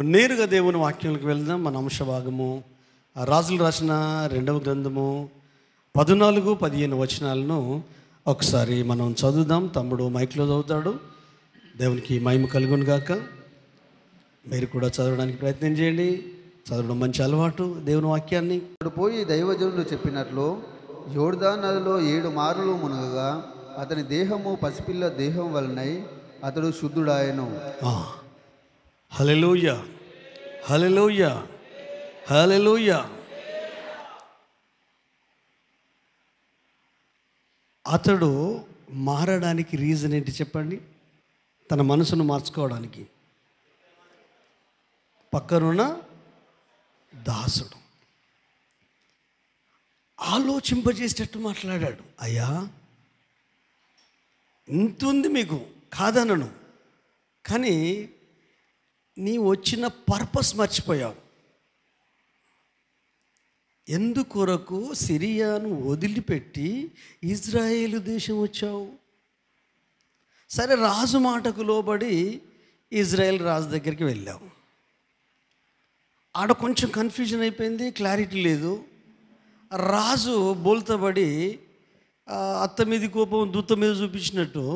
నేరుగా దేవుని వాక్యంలోకి వెళ్దాం. మన అంశ భాగము రాజులు రాసిన 2వ గ్రంథము 14-15 వచనాలను ఒకసారి మనం చదువుదాం. తమ్ముడు మైక్లో చదువుతాడు. దేవునికి మహిమ కలుగును గాక. మీరు కూడా చదవడానికి ప్రయత్నం చేయండి. చదవడం మంచి అలవాటు. దేవుని వాక్యాన్ని పోయి దైవజనులు చెప్పినట్లు యోర్దాను నదిలో 7 మారులు మునగగా అతని దేహము పసిపిల్ల దేహం వలనై అతడు శుద్ధుడాయను. హల్లెలూయా, హల్లెలూయా, హల్లెలూయా. అతడు మారడానికి రీజన్ ఏంటి చెప్పండి? తన మనసును మార్చుకోవడానికి పక్కనున్న దాసుడు ఆలోచింపజేసేటట్టు మాట్లాడాడు. అయ్యా, ఇంత ఉంది మీకు, కాదనను, కానీ నీ వచ్చిన పర్పస్ మర్చిపోయావు. ఎందుకొరకు సిరియాను వదిలిపెట్టి ఇజ్రాయేలు దేశం వచ్చావు? సరే, రాజు మాటకు లోబడి ఇజ్రాయేల్ రాజు దగ్గరికి వెళ్ళావు. ఆడ కొంచెం కన్ఫ్యూజన్ అయిపోయింది, క్లారిటీ లేదు. రాజు బోల్తబడి అత్త మీద కోపం దూత మీద చూపించినట్టు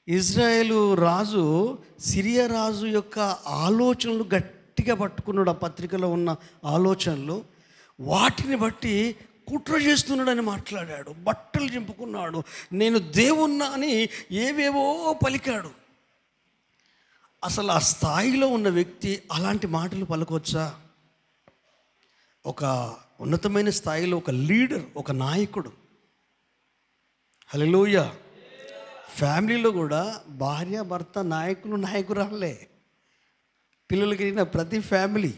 ఇజ్రాయేలు రాజు సిరియా రాజు యొక్క ఆలోచనలు గట్టిగా పట్టుకున్నాడు. ఆ పత్రికలో ఉన్న ఆలోచనలు వాటిని బట్టి కుట్ర చేస్తున్నాడని మాట్లాడాడు. బట్టలు చింపుకున్నాడు. నేను దేవున్నా అని ఏవేవో పలికాడు. అసలు ఆ స్థాయిలో ఉన్న వ్యక్తి అలాంటి మాటలు పలకొచ్చా? ఒక ఉన్నతమైన స్థాయిలో ఒక లీడర్, ఒక నాయకుడు. హల్లెలూయా. ఫ్యామిలీలో కూడా భార్య భర్త నాయకురాలే. పిల్లలకి ప్రతి ఫ్యామిలీ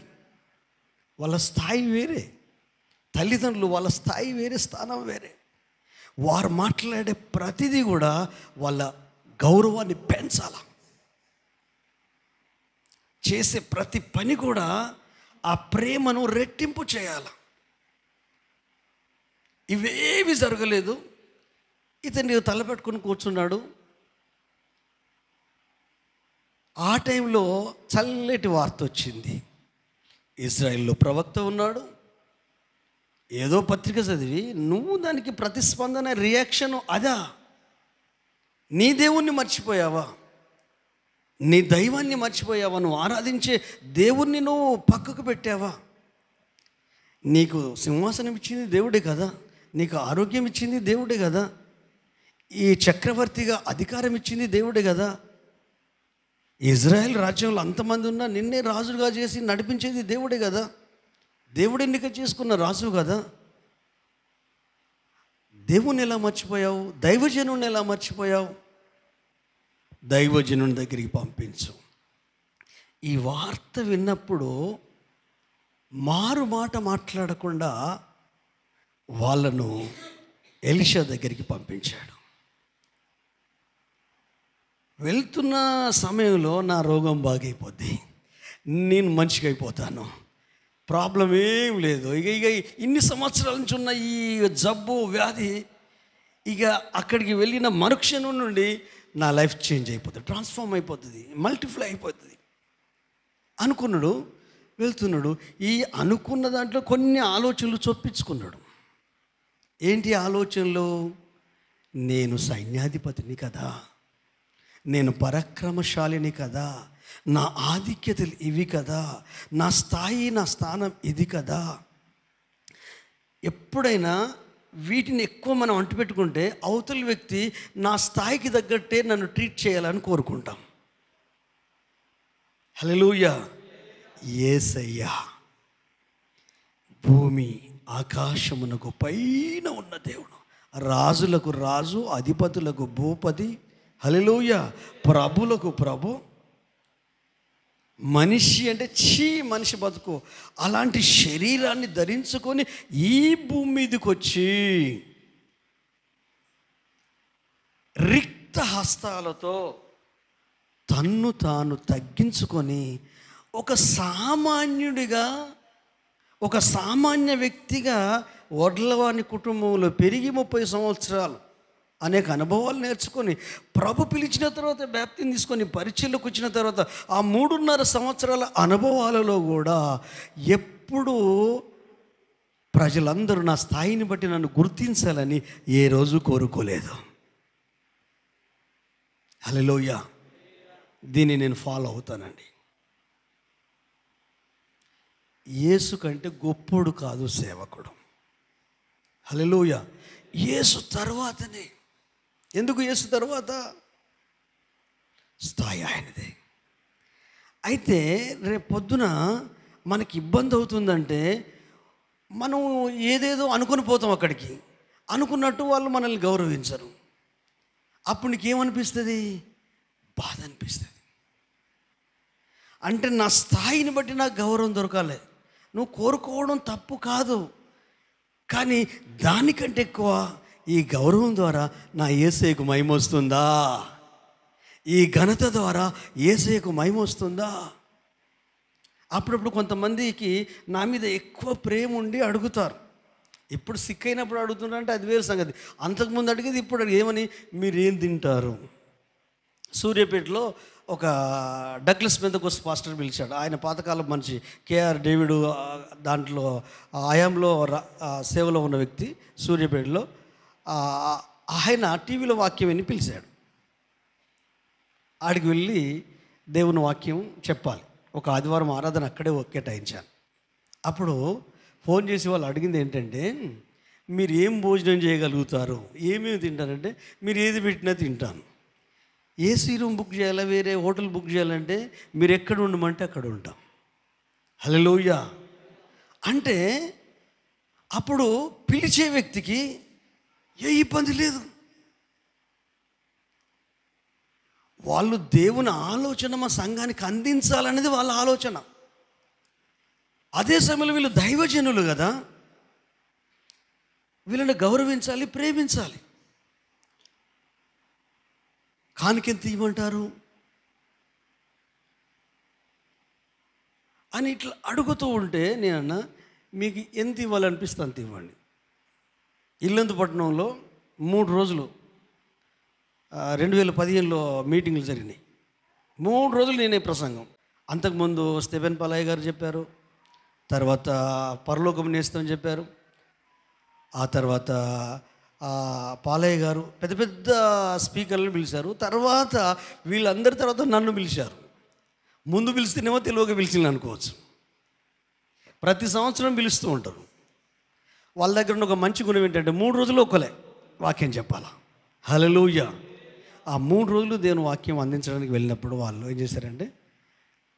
వాళ్ళ స్థాయి వేరే, తల్లిదండ్రులు వాళ్ళ స్థాయి వేరే, స్థానం వేరే. వారు మాట్లాడే ప్రతిదీ కూడా వాళ్ళ గౌరవాన్ని పెంచాల. చేసే ప్రతి పని కూడా ఆ ప్రేమను రెట్టింపు చేయాల. ఇవేవి జరగలేదు. ఇతన్ని తలపెట్టుకుని కూర్చున్నాడు. ఆ టైంలో చల్లటి వార్త వచ్చింది. ఇజ్రాయెల్లో ప్రవక్త ఉన్నాడు. ఏదో పత్రిక చదివి నువ్వు దానికి ప్రతిస్పందన, రియాక్షను అదా? నీ దేవుణ్ణి మర్చిపోయావా? నీ దైవాన్ని మర్చిపోయావా? నువ్వు ఆరాధించే దేవుణ్ణి నువ్వు పక్కకు పెట్టావా? నీకు సింహాసనం ఇచ్చింది దేవుడే కదా, నీకు ఆరోగ్యం ఇచ్చింది దేవుడే కదా, ఈ చక్రవర్తిగా అధికారం ఇచ్చింది దేవుడే కదా, ఇజ్రాయెల్ రాజ్యంలో అంతమంది ఉన్నా నిన్నే రాజుగా చేసి నడిపించేది దేవుడే కదా, దేవుడు ఎన్నిక చేసుకున్న రాజు కదా. దేవుని ఎలా మర్చిపోయావు? దైవజనుని ఎలా మర్చిపోయావు? దైవజనుని దగ్గరికి పంపించు. ఈ వార్త విన్నప్పుడు మారు మాట మాట్లాడకుండా వాళ్ళను ఎలీషా దగ్గరికి పంపించాడు. వెళ్తున్న సమయంలో నా రోగం బాగైపోద్ది, నేను మంచిగా అయిపోతాను, ప్రాబ్లం ఏం లేదు, ఇక ఇన్ని సంవత్సరాల నుంచి ఉన్న ఈ జబ్బు వ్యాధి ఇక అక్కడికి వెళ్ళిన మరుక్షణం నుండి నా లైఫ్ చేంజ్ అయిపోతుంది, ట్రాన్స్ఫార్మ్ అయిపోతుంది, మల్టిప్లై అయిపోతుంది అనుకున్నాడు. వెళ్తున్నాడు. ఈ అనుకున్న దాంట్లో కొన్ని ఆలోచనలు చొప్పించుకున్నాడు. ఏంటి ఆలోచనలు? నేను సైన్యాధిపతిని కదా, నేను పరాక్రమశాలిని కదా, నా ఆధిక్యతలు ఇవి కదా, నా స్థాయి, నా స్థానం ఇది కదా. ఎప్పుడైనా వీటిని ఎక్కువ మనం అంటుపెట్టుకుంటే అవతలి వ్యక్తి నా స్థాయికి తగ్గట్టే నన్ను ట్రీట్ చేయాలని కోరుకుంటాం. హల్లెలూయా. యేసయ్యా భూమి ఆకాశమునకు పైన ఉన్న దేవుడు, రాజులకు రాజు, అధిపతులకు భూపతి, హల్లెలూయా, ప్రభులకు ప్రభు. మనిషి అంటే మనిషి బతుకు అలాంటి శరీరాన్ని ధరించుకొని ఈ భూమి మీదకి వచ్చి రిక్త హస్తాలతో తన్ను తాను తగ్గించుకొని ఒక సామాన్యుడిగా, ఒక సామాన్య వ్యక్తిగా వడ్లవాని కుటుంబంలో పెరిగి 30 సంవత్సరాలు అనేక అనుభవాలు నేర్చుకొని ప్రభు పిలిచిన తర్వాత బ్యాప్తిని తీసుకొని పరిచయలోకి వచ్చిన తర్వాత ఆ 3.5 సంవత్సరాల అనుభవాలలో కూడా ఎప్పుడు ప్రజలందరూ నా స్థాయిని బట్టి నన్ను గుర్తించాలని ఏ రోజు కోరుకోలేదు. హల్లెలూయా. దీన్ని నేను ఫాలో అవుతానండి. యేసు కంటే గొప్పోడు కాదు సేవకుడు. హల్లెలూయా. యేసు తర్వాతనే. ఎందుకు యేసు తర్వాత? స్థాయి ఆయనదే. అయితే రేపు పొద్దున మనకి ఇబ్బంది అవుతుందంటే మనం ఏదేదో అనుకొని పోతాం, అక్కడికి అనుకున్నట్టు వాళ్ళు మనల్ని గౌరవించరు. అప్పుడు నీకేమనిపిస్తుంది? బాధ అనిపిస్తుంది. అంటే నా స్థాయిని బట్టి నాకు గౌరవం దొరకాలి. నువ్వు కోరుకోవడం తప్పు కాదు, కానీ దానికంటే ఎక్కువ ఈ గౌరవం ద్వారా నా యేసయ్యకు మహిమ వస్తుందా? ఈ ఘనత ద్వారా యేసయ్యకు మహిమ వస్తుందా? అప్పుడప్పుడు కొంతమందికి నా మీద ఎక్కువ ప్రేమ ఉండి అడుగుతారు. ఇప్పుడు సిక్ అయినప్పుడు అడుగుతున్నారంటే అది వేరు సంగతి. అంతకుముందు అడిగేది ఇప్పుడు ఏమని, మీరేం తింటారు? సూర్యాపేటలో ఒక డగ్లస్ పెంతెకోస్తు పాస్టర్ పిలిచాడు. ఆయన పాతకాలం మనిషి, కేఆర్ డేవిడ్ దాంట్లో ఆయాంలో సేవలో ఉన్న వ్యక్తి సూర్యాపేటలో. ఆయన టీవీలో వాక్యం విని పిలిచాడు. ఆడికి వెళ్ళి దేవుని వాక్యం చెప్పాలి. ఒక ఆదివారం ఆరాధన అక్కడే కేటాయించాను. అప్పుడు ఫోన్ చేసి వాళ్ళు అడిగింది ఏంటంటే, మీరు ఏం భోజనం చేయగలుగుతారు, ఏమేమి తింటారంటే, మీరు ఏది పెట్టినా తింటాను. ఏసీ రూమ్ బుక్ చేయాలా, వేరే హోటల్ బుక్ చేయాలంటే మీరు ఎక్కడ ఉండమంటే అక్కడ ఉంటాం. హల్లెలూయా. అంటే అప్పుడు పిలిచే వ్యక్తికి ఏ ఇబ్బంది లేదు. వాళ్ళు దేవుని ఆలోచన మా సంఘానికి అందించాలనేది వాళ్ళ ఆలోచన. అదే సమయంలో వీళ్ళు దైవజనులు కదా, వీళ్ళని గౌరవించాలి, ప్రేమించాలి. కానికెంత ఇవ్వమంటారు అని ఇట్లా అడుగుతూ ఉంటే నేనన్నా, మీకు ఎంత ఇవ్వాలనిపిస్తే అంత ఇవ్వండి. ఇల్లందుపట్నంలో 3 రోజులు 2015లో మీటింగ్లు జరిగినాయి. 3 రోజులు నేనే ప్రసంగం. అంతకుముందు స్టెఫెన్ పలాయ్ గారు చెప్పారు, తర్వాత పరలోకం నేస్తం చెప్పారు, ఆ తర్వాత పాలయ్య గారు, పెద్ద పెద్ద స్పీకర్లను పిలిచారు. తర్వాత వీళ్ళందరి తర్వాత నన్ను పిలిచారు. ముందు పిలిస్తేనేమో తెలియక పిలిచింది అనుకోవచ్చు. ప్రతి సంవత్సరం పిలుస్తూ ఉంటారు. వాళ్ళ దగ్గర ఉన్న ఒక మంచి గుణం ఏంటంటే 3 రోజులు ఒకలే వాక్యం చెప్పాలా. హల్లెలూయా. ఆ 3 రోజులు దేవుని వాక్యం అందించడానికి వెళ్ళినప్పుడు వాళ్ళు ఏం చేశారంటే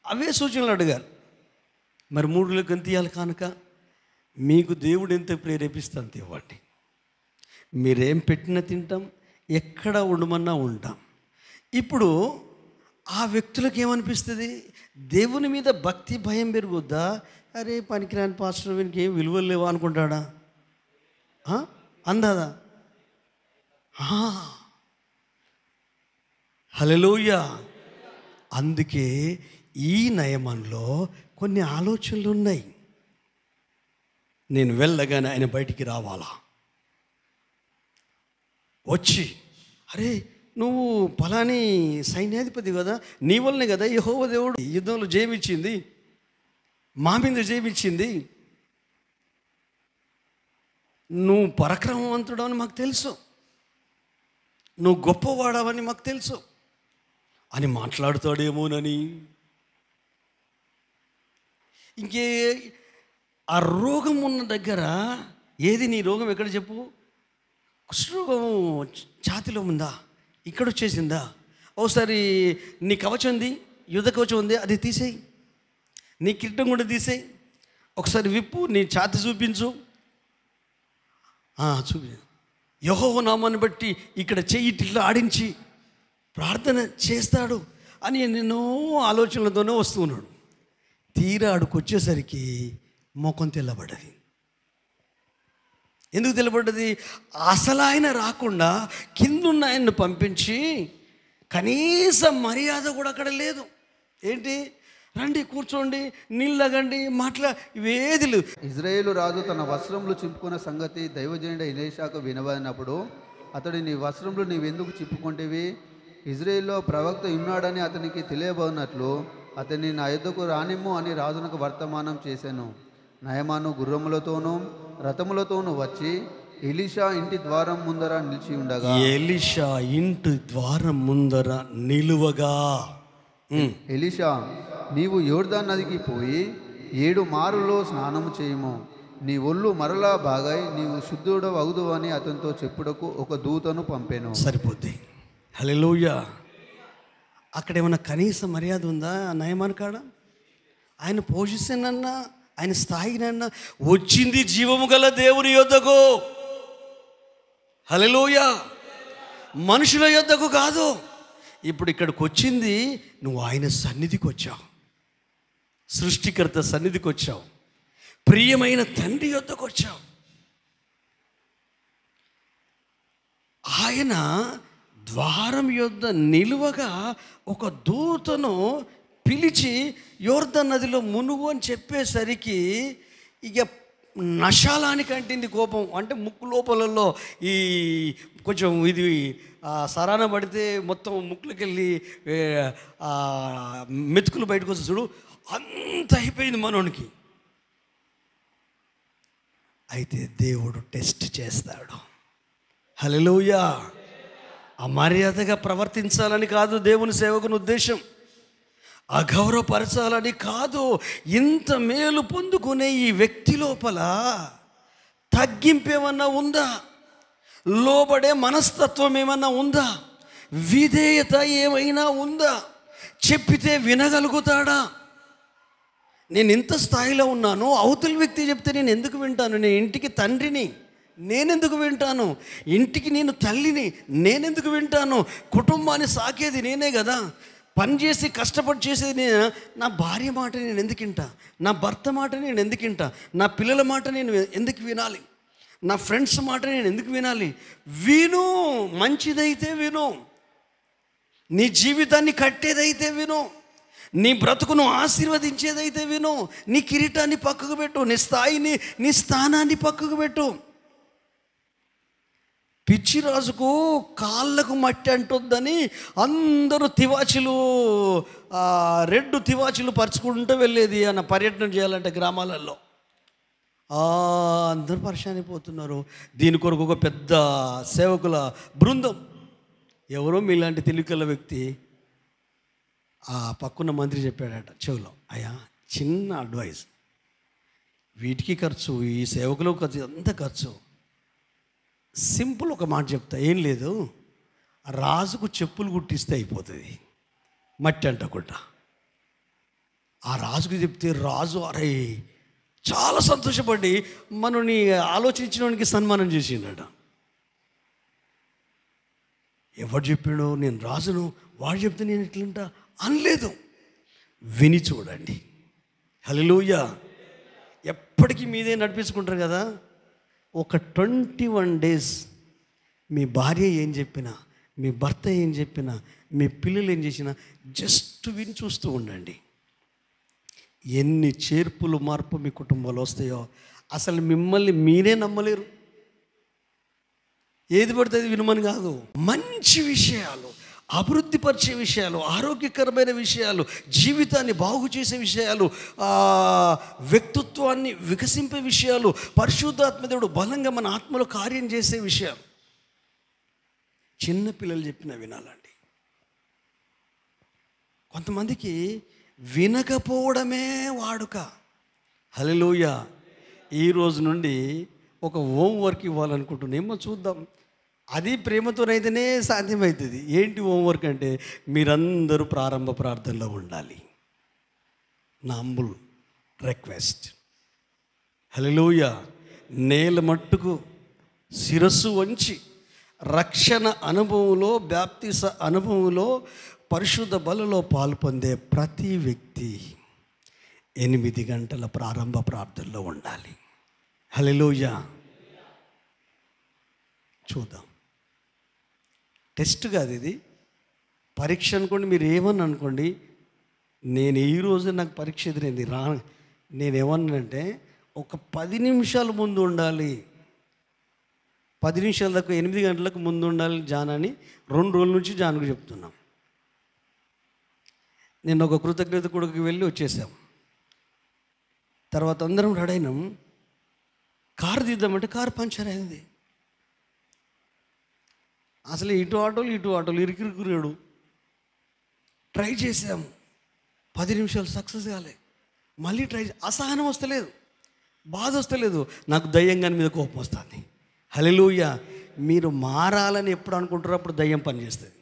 అవే సూచనలు అడిగారు. మరి 3 రోజులకు ఎంత ఇవ్వాలి కానుక? మీకు దేవుడు ఎంత ప్రేరేపిస్తే అంత ఇవ్వండి. మీరేం పెట్టినా తింటాం, ఎక్కడ ఉండమన్నా ఉంటాం. ఇప్పుడు ఆ వ్యక్తులకు ఏమనిపిస్తుంది? దేవుని మీద భక్తి భయం పెరుగుద్దా? అరే పనికిరాని పాస్టర్, వీనికి ఏం విలువలు లేవా అనుకుంటాడా? అందాదా? హల్లెలూయా. అందుకే ఈ నయమంలో కొన్ని ఆలోచనలు ఉన్నాయి. నేను వెళ్ళగానే ఆయన బయటికి రావాలా, వచ్చి అరే నువ్వు పలాని సైన్యాధిపతి కదా, నీ వల్లనే కదా యెహోవా దేవుడు యుద్ధంలో జయమిచ్చింది, మా మీద జయమిచ్చింది, నువ్వు పరాక్రమవంతుడు అని మాకు తెలుసు, నువ్వు గొప్పవాడవని మాకు తెలుసు అని మాట్లాడుతాడేమోనని. ఇంకే ఆ రోగం ఉన్న దగ్గర, ఏది నీ రోగం ఎక్కడ చెప్పు? కుష్ఠరోగం ఛాతిలో ఉందా, ఇక్కడ వచ్చేసిందా? ఒకసారి నీ కవచం ఉంది, యుద్ధ కవచం ఉంది, అది తీసేయి. నీ కిరీటం కూడా తీసేయి. ఒకసారి విప్పు, నీ ఛాతి చూపించు, చూపి. యెహోవా నామాన్ని బట్టి ఇక్కడ చెయ్యి ఇట్లా ఆడించి ప్రార్థన చేస్తాడు అని ఎన్నెన్నో ఆలోచనలతోనే వస్తూ ఉన్నాడు. తీరా ఆడుకొచ్చేసరికి ముఖం తెల్లబడ్డది. ఎందుకు తెల్లబడ్డది? అసలు ఆయన రాకుండా కిందున్న ఆయన్ని పంపించి కనీస మర్యాద కూడా అక్కడ లేదు. ఏంటి, రండి కూర్చోండి, నీళ్ళు తాగండి, ఇవేది లేదు. ఇజ్రాయేలు రాజు తన వస్త్రములు చింపుకున్న సంగతి దైవజనుడు ఎలీషాకు వినబడినప్పుడు అతడు నీ వస్త్రములు నీవెందుకు చిప్పుకొంటివి? ఇజ్రాయేల్లో ప్రవక్త ఉన్నాడని అతనికి తెలియబోనట్లు అతన్ని నా యొద్దకు రానిమ్ము అని రాజునకు వర్తమానం చేశాను. నయమాను గుర్రములతోనూ రథములతోనూ వచ్చి ఎలీషా ఇంటి ద్వారం ముందర నిలిచి ఉండగా, ఎలీషా ఇంటి ద్వారం ముందర నిలువగా, ఎలీషా, నీవు యోర్దాను నదికి పోయి 7 మారులో స్నానము చేయము, నీ ఒళ్ళు మరలా బాగై నీవు శుద్ధుడు అగుదు అని అతనితో చెప్పుటకు ఒక దూతను పంపాను. సరిపోద్ది. హల్లెలూయా. అక్కడ ఏమన్నా కనీస మర్యాద ఉందా నయమాన్ కాడ? ఆయన పొజిషన్ అన్నా, ఆయన స్థాయినన్నా, వచ్చింది జీవము గల దేవుని యొద్దకు. హల్లెలూయా. మనుషుల యొద్దకు కాదు. ఇప్పుడు ఇక్కడికి వచ్చింది, నువ్వు ఆయన సన్నిధికి వచ్చావు, సృష్టికర్త సన్నిధికి వచ్చావు, ప్రియమైన తండ్రి యొద్దకు వచ్చావు. ఆయన ద్వారం యొద్ద నిలువగా ఒక దూతను పిలిచి యోర్దాను నదిలో మునుగు అని చెప్పేసరికి ఇక నశాలానికి అంటింది కోపం. అంటే ముక్కు లోపలలో ఈ కొంచెం ఇది సరాన పడితే మొత్తం ముక్కులోకి వెళ్ళి మెతుకులు బయటకు వస్తే చూడు, అంత అయిపోయింది మనోనికి. అయితే దేవుడు టెస్ట్ చేస్తాడు. హల్లెలూయా. అమర్యాదగా ప్రవర్తించాలని కాదు దేవుని సేవకుని ఉద్దేశం, అగౌరవపరచాలని కాదు. ఇంత మేలు పొందుకునే ఈ వ్యక్తి లోపల తగ్గింపేమన్నా ఉందా? లోబడే మనస్తత్వం ఏమన్నా ఉందా? విధేయత ఏమైనా ఉందా? చెప్పితే వినగలుగుతాడా? నేను ఇంత స్థాయిలో ఉన్నాను, అవతల వ్యక్తి చెప్తే నేను ఎందుకు వింటాను? నేను ఇంటికి తండ్రిని, నేనెందుకు వింటాను? ఇంటికి నేను తల్లిని, నేనెందుకు వింటాను? కుటుంబాన్ని సాకేది నేనే కదా, పనిచేసి కష్టపడి చేసేది నేను. నా భార్య మాట నేను ఎందుకు వింటా? నా భర్త మాట నేను ఎందుకు వింటా? నా పిల్లల మాట నేను ఎందుకు వినాలి? నా ఫ్రెండ్స్ మాట నేను ఎందుకు వినాలి? విను, మంచిదైతే విను, నీ జీవితాన్ని కట్టేదైతే విను, నీ బ్రతుకును ఆశీర్వదించేదైతే విను. నీ కిరీటాన్ని పక్కకు పెట్టు, నీ స్థాయిని, నీ స్థానాన్ని పక్కకు పెట్టు. పిచ్చిరాజుకు కాళ్ళకు మట్టి అంటుందని అందరూ తివాచులు, 2 తివాచులు పరుచుకుంటూ వెళ్ళేది అన్న పర్యటన చేయాలంటే గ్రామాలలో. అందరూ పరిశానిపోతున్నారు. దీని కొరకు ఒక పెద్ద సేవకుల బృందం, ఎవరో మీలాంటి తెలివికల వ్యక్తి ఆ పక్కన మంత్రి చెప్పాడట చెవులో, అయ్యా చిన్న అడ్వైస్, వీటికి ఖర్చు, ఈ సేవకులకు ఖర్చు, అంత ఖర్చు, సింపుల్ ఒక మాట చెప్తా, ఏం లేదు, రాజుకు చెప్పులు కుట్టిస్తే అయిపోతుంది, మట్టి అంటకుండా. ఆ రాజుకు చెప్తే రాజు అరే చాలా సంతోషపడి మనని ఆలోచించడానికి సన్మానం చేసిండట. ఎవరు చెప్పాడో నేను రాజును, వాడు చెప్తే నేను ఎట్లుంటా అనలేదు. విని చూడండి. హల్లెలూయా. ఎప్పటికీ మీదే నడిపించుకుంటారు కదా. ఒక 21 days మీ భార్య ఏం చెప్పినా, మీ భర్త ఏం చెప్పినా, మీ పిల్లలు ఏం చేసినా జస్ట్ విని చూస్తూ ఉండండి. ఎన్ని చేర్పులు మార్పు మీ కుటుంబంలో వస్తాయో అసలు మిమ్మల్ని మీరే నమ్మలేరు. ఏది పడితే అది వినమని కాదు, మంచి విషయాలు, అభివృద్ధిపరిచే విషయాలు, ఆరోగ్యకరమైన విషయాలు, జీవితాన్ని బాగు చేసే విషయాలు, వ్యక్తిత్వాన్ని వికసింపే విషయాలు, పరిశుద్ధాత్మ దేవుడు బలంగా మన ఆత్మలో కార్యం చేసే విషయాలు చిన్నపిల్లలు చెప్పినా వినాలండి. కొంతమందికి వినకపోవడమే వాడుక. హల్లెలూయా. ఈ రోజు నుండి ఒక హోంవర్క్ ఇవ్వాలనుకుంటున్నామో చూద్దాం. అది ప్రేమతోనైతేనే సాధ్యమవుతుంది. ఏంటి హోంవర్క్ అంటే, మీరందరూ ప్రారంభ ప్రార్థనలో ఉండాలి. నా హంబుల్ రిక్వెస్ట్. హల్లెలూయా. నేల మట్టుకు శిరస్సు వంచి రక్షణ అనుభవంలో, బాప్తిస అనుభవంలో, పరిశుద్ధ బలలో పాలు పొందే ప్రతి వ్యక్తి 8 గంటల ప్రారంభ ప్రార్థనలో ఉండాలి. హల్లెలూయా. చూద్దాం. టెస్ట్ కాదు ఇది, పరీక్ష అనుకోండి. మీరు ఏమని అనుకోండి, నేను ఈరోజు నాకు పరీక్ష ఎదురైంది నేనేమన్నానంటే ఒక 10 నిమిషాల ముందు ఉండాలి. 10 నిమిషాల దాకా 8 గంటలకు ముందు ఉండాలి జాన్ అని 2 రోజుల నుంచి జాన్కు చెప్తున్నాం. నేను ఒక కృతజ్ఞత కొడుకు వెళ్ళి వచ్చేసాం. తర్వాత అందరం రెడీ అయినాం. కారు తీద్దామంటే కారు పంచర్ అయింది. అసలు ఇటు ఆటోలు ఇరికిరికురాడు. ట్రై చేసాము, 10 నిమిషాలు సక్సెస్ కాలే. మళ్ళీ ట్రై, అసహనం వస్తలేదు, బాధ వస్తలేదు, నాకు దయ్యంగాని మీద కోపం వస్తుంది. హల్లెలూయా. మీరు మారాలని ఎప్పుడు అనుకుంటారో అప్పుడు దయ్యం పనిచేస్తుంది.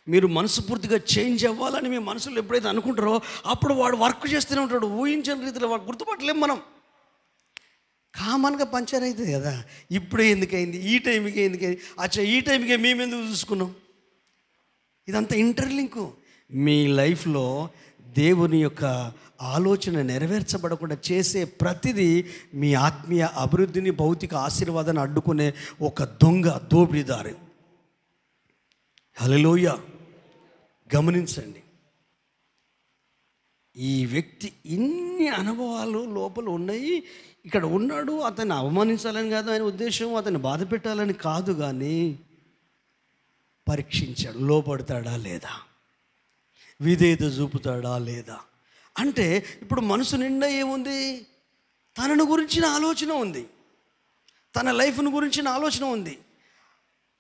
మీరు మనస్ఫూర్తిగా చేంజ్ అవ్వాలని మీ మనసులో ఎప్పుడైతే అనుకుంటారో అప్పుడు వాడు వర్క్ చేస్తూనే ఉంటాడు. ఊహించని రీతిలో వాడు గుర్తుపట్టలేం. మనం కామన్గా పంచర్ అవుతుంది కదా, ఇప్పుడే ఎందుకైంది, ఈ టైంకి ఎందుకైంది, అచ్చా ఈ టైంకే మేము ఎందుకు చూసుకున్నాం. ఇదంతా ఇంటర్లింకు. మీ లైఫ్లో దేవుని యొక్క ఆలోచన నెరవేర్చబడకుండా చేసే ప్రతిదీ మీ ఆత్మీయ అభివృద్ధిని, భౌతిక ఆశీర్వాదాన్ని అడ్డుకునే ఒక దొంగ దోపిడీదారి. హల్లెలూయా. గమనించండి, ఈ వ్యక్తి ఇన్ని అనుభవాలు లోపల ఉన్నాయి. ఇక్కడ ఉన్నాడు, అతన్ని అవమానించాలని కాదు ఆయన ఉద్దేశం, అతన్ని బాధ పెట్టాలని కాదు, కానీ పరీక్షించాడు. లోపడతాడా లేదా, విధేయత చూపుతాడా లేదా. అంటే ఇప్పుడు మనసు నిండా ఏముంది, తనను గురించిన ఆలోచన ఉంది, తన లైఫ్ను గురించిన ఆలోచన ఉంది,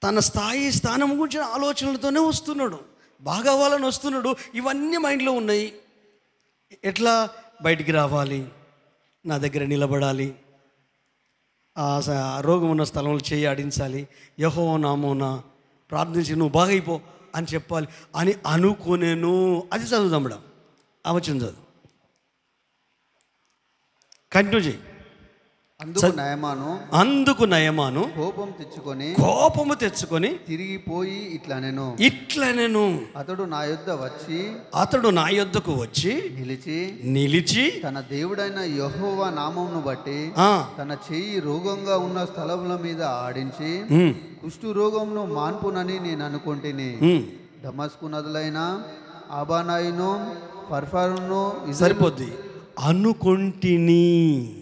తన స్థానం గురించిన ఆలోచనలతోనే వస్తున్నాడు, బాగా అవ్వాలని వస్తున్నాడు. ఇవన్నీ మైండ్లో ఉన్నాయి. ఎట్లా బయటికి రావాలి, నా దగ్గర నిలబడాలి, రోగం ఉన్న స్థలంలో చేయి ఆడించాలి, యెహోవా నామమున ప్రార్థించి నువ్వు బాగైపో అని చెప్పాలి అని అనుకునేను. అది చదువుదాం, అవచనం చదువు, కంటిన్యూ చేయి. అందుకు నయమాను కోపము తెచ్చుకొని తిరిగిపోయి ఇట్లా నేను అతడు నా యొద్దకు వచ్చి నిలిచి తన దేవుడైన యెహోవా నామమును బట్టి తన చెయ్యి రోగంగా ఉన్న స్థలముల మీద ఆడించి కుష్టు రోగమును మాన్పునని నేను అనుకుంటేని. దమస్కు నదులైన అబానాయిను ఫర్ఫరును సరిపోద్ది. అనుకొంటిని.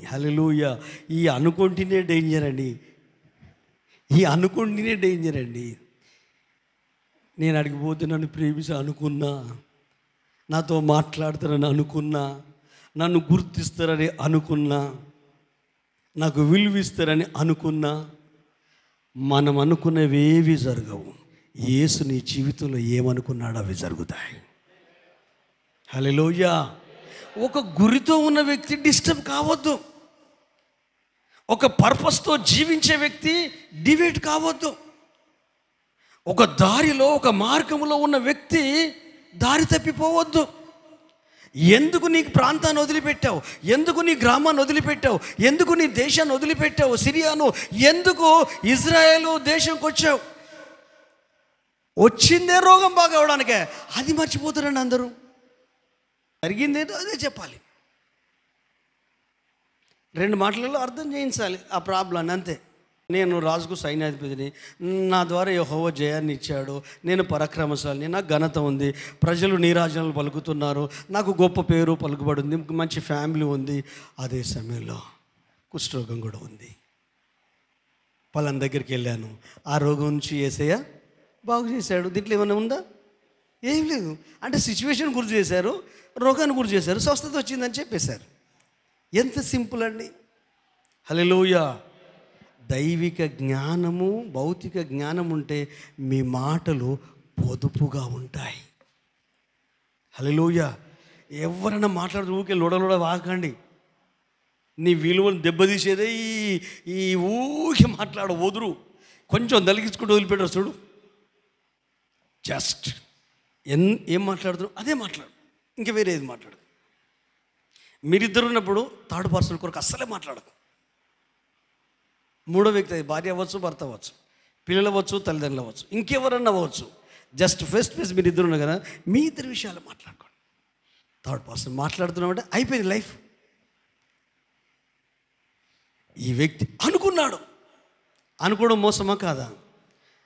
హల్లెలూయా. ఈ అనుకొంటినే డేంజర్ అండి, ఈ అనుకొంటినే డేంజర్ అండి. నేను అడిగిపోతే నన్ను ప్రేమించి అనుకున్నా, నాతో మాట్లాడతారని అనుకున్నా, నన్ను గుర్తిస్తారని అనుకున్నా, నాకు విలువిస్తారని అనుకున్నా, మనం అనుకున్నవేవి జరగవు. యేసు నీ జీవితంలో ఏమనుకున్నాడో అవి జరుగుతాయి. హల్లెలూయా. ఒక గురితో ఉన్న వ్యక్తి డిస్టర్బ్ కావద్దు. ఒక పర్పస్తో జీవించే వ్యక్తి డివేట్ కావద్దు. ఒక దారిలో, ఒక మార్గంలో ఉన్న వ్యక్తి దారి తప్పిపోవద్దు. ఎందుకు నీ ప్రాంతాన్ని వదిలిపెట్టావు, ఎందుకు నీ గ్రామాన్ని వదిలిపెట్టావు, ఎందుకు నీ దేశాన్ని వదిలిపెట్టావు, సిరియాను ఎందుకు ఇజ్రాయేలు దేశంకి వచ్చావు? వచ్చిందే రోగం బాగా అవడానికే. అది మర్చిపోతారండి అందరూ. జరిగిందేదో అదే చెప్పాలి, 2 మాటలలో అర్థం చేయించాలి ఆ ప్రాబ్లం, అంతే. నేను రాజుకు సైన్యాధిపతిని, నా ద్వారా యెహోవా జయాన్ని ఇచ్చాడు, నేను పరాక్రమశాలిని, నాకు ఘనత ఉంది, ప్రజలు నీరాజనాలు పలుకుతున్నారు, నాకు గొప్ప పేరు పలుకుబడింది, మంచి ఫ్యామిలీ ఉంది. అదే సమయంలో కుష్ఠరోగం కూడా ఉంది. పలానా దగ్గరికి వెళ్ళాను, ఆ రోగం నుంచి యేసయ్య బాగు చేశాడు. దీంట్లో ఏమైనా ఉందా? ఏం లేదు. అంటే సిచ్యువేషన్ గుర్తు చేశారు, రోగాన్ని గుర్తు చేశారు, స్వస్థత వచ్చిందని చెప్పేశారు. ఎంత సింపుల్ అండి. హల్లెలూయా. దైవిక జ్ఞానము, భౌతిక జ్ఞానం ఉంటే మీ మాటలు పొదుపుగా ఉంటాయి. హల్లెలూయా. ఎవరైనా మాట్లాడుతూ ఊకే లోడలోడ వాకండి. నీ విలువను దెబ్బతీసేదే ఈ ఊకే వదురు. కొంచెం దలిగించుకుంటూ వదిలిపెట్టారు చూడు. జస్ట్ ఏం మాట్లాడుతున్నావు అదే మాట్లాడు, ఇంకా వేరే ఏది మాట్లాడు. మీరిద్దరు ఉన్నప్పుడు థర్డ్ పర్సన్ కొరకు అస్సలే మాట్లాడదు. 3వ వ్యక్తి, అది భార్య అవ్వచ్చు, భర్త అవ్వచ్చు, పిల్లలు అవ్వచ్చు, తల్లిదండ్రులు అవ్వచ్చు, ఇంకెవరన్నా అవ్వచ్చు. జస్ట్ ఫేస్ టు ఫేస్ మీరు ఇద్దరు ఉన్నారు కదా, మీ ఇద్దరు విషయాలు మాట్లాడుకోండి. థర్డ్ పర్సన్ మాట్లాడుతున్నామంటే అయిపోయింది లైఫ్. ఈ వ్యక్తి అనుకున్నాడు, అనుకోవడం మోసమా కాదా?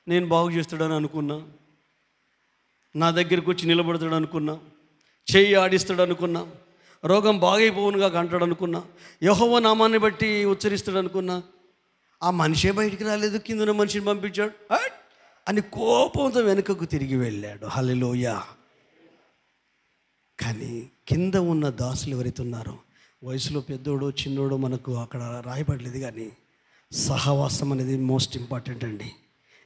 నేను బాగు చేస్తాడని అనుకున్నా, నా దగ్గరికి వచ్చి నిలబడతాడు అనుకున్నా, చెయ్యి ఆడిస్తాడు అనుకున్నా, రోగం బాగైపోవునుగా అంటాడు అనుకున్నా, యెహోవా నామాన్ని బట్టి ఉచ్చరిస్తాడు అనుకున్నా, ఆ మనిషే బయటికి రాలేదు, కింద మనిషిని పంపించాడు అని కోపంతో వెనుకకు తిరిగి వెళ్ళాడు. హల్లెలూయా. కానీ కింద ఉన్న దాసులు ఎవరైతే ఉన్నారో, వయసులో పెద్దోడో చిన్నోడో మనకు అక్కడ రాయబడలేదు, కానీ సహవాసం అనేది మోస్ట్ ఇంపార్టెంట్ అండి.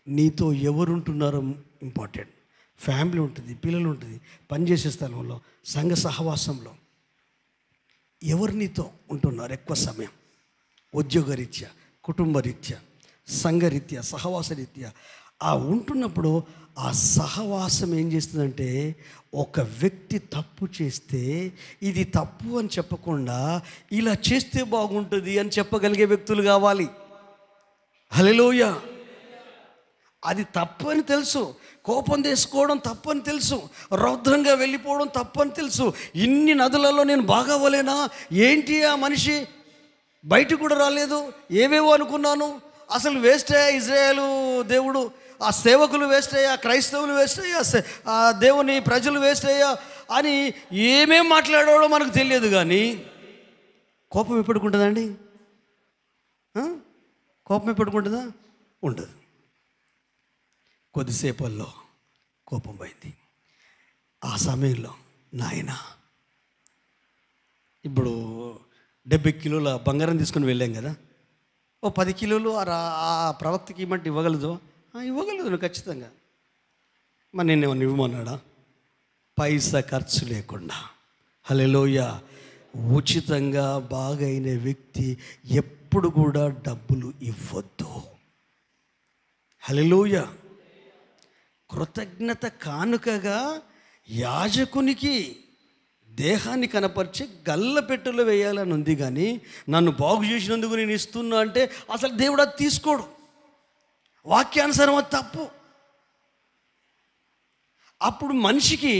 నీతో ఎవరుంటున్నారో ఇంపార్టెంట్. ఫ్యామిలీ ఉంటుంది, పిల్లలు ఉంటుంది, పనిచేసే స్థలంలో, సంఘ సహవాసంలో ఎవరు నీతో ఉంటున్నారు ఎక్కువ సమయం, ఉద్యోగరీత్యా, కుటుంబరీత్యా, సంఘరీత్యా, సహవాసరీత్యా ఆ ఉంటున్నప్పుడు ఆ సహవాసం ఏం చేస్తుందంటే, ఒక వ్యక్తి తప్పు చేస్తే ఇది తప్పు అని చెప్పకుండా ఇలా చేస్తే బాగుంటుంది అని చెప్పగలిగే వ్యక్తులు కావాలి. హల్లెలూయా. అది తప్పు అని తెలుసు, కోపం తీసుకోవడం తప్పని తెలుసు, రౌద్రంగా వెళ్ళిపోవడం తప్పని తెలుసు. ఇన్ని నదులలో నేను బాగవ్వలేనా ఏంటి, ఆ మనిషి బయట కూడా రాలేదు, ఏవేవో అనుకున్నాను, అసలు వేస్ట్ అయ్యా ఇజ్రాయేలు దేవుడు, ఆ సేవకులు వేస్ట్ అయ్యా, క్రైస్తవులు వేస్ట్ అయ్యా, ఆ దేవుని ప్రజలు వేస్ట్ అయ్యా అని ఏమేం మాట్లాడాడో మనకు తెలియదు. కానీ కోపం ఎప్పటికుంటుందండి? కోపం ఎప్పటికుంటుందా? ఉండదు. కొద్దిసేపల్లో కోపం పోయింది. ఆ సమయంలో నాయన, ఇప్పుడు 70 కిలోల బంగారం తీసుకుని వెళ్ళాం కదా, ఓ 10 కిలోలు ఆ ప్రవక్తకి ఇవ్వమంటే ఇవ్వగలదు? ఇవ్వగలదు నువ్వు ఖచ్చితంగా. మరి నేను ఏమన్నా ఇవ్వమన్నాడా? పైసా ఖర్చు లేకుండా. హల్లెలూయా. ఉచితంగా బాగైన వ్యక్తి ఎప్పుడు కూడా డబ్బులు ఇవ్వద్దు. హల్లెలూయా. కృతజ్ఞత కానుకగా యాజకునికి దేహాన్ని కనపరిచి గల్లపెట్టెలో వేయాలని ఉంది, కానీ నన్ను బాగు చేసినందుకు నేను ఇస్తున్నా అంటే అసలు దేవుడు అది తీసుకోడు. వాక్యానుసారం అది తప్పు. అప్పుడు మనిషికి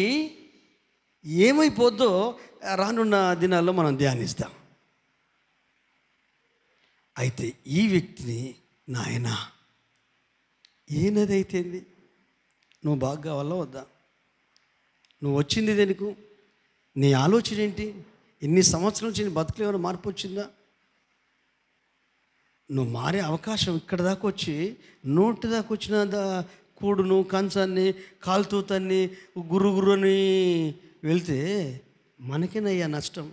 ఏమైపోద్దో రానున్న దినాల్లో మనం ధ్యానిస్తాం. అయితే ఈ వ్యక్తిని, నాయన ఏనదైతేంది, నువ్వు బాగా కావాలా వద్దా? నువ్వు వచ్చింది దేనికి? నీ ఆలోచన ఏంటి? ఇన్ని సంవత్సరాల నుంచి నీ బతుకులో ఏమైనా మార్పు వచ్చిందా? నువ్వు మారే అవకాశం ఇక్కడ దాకా వచ్చి, నోటి దాకా వచ్చిన కూడును కంచాన్ని కాలుతూతాన్ని గుర్రుని వెళ్తే మనకేనయ్యా నష్టం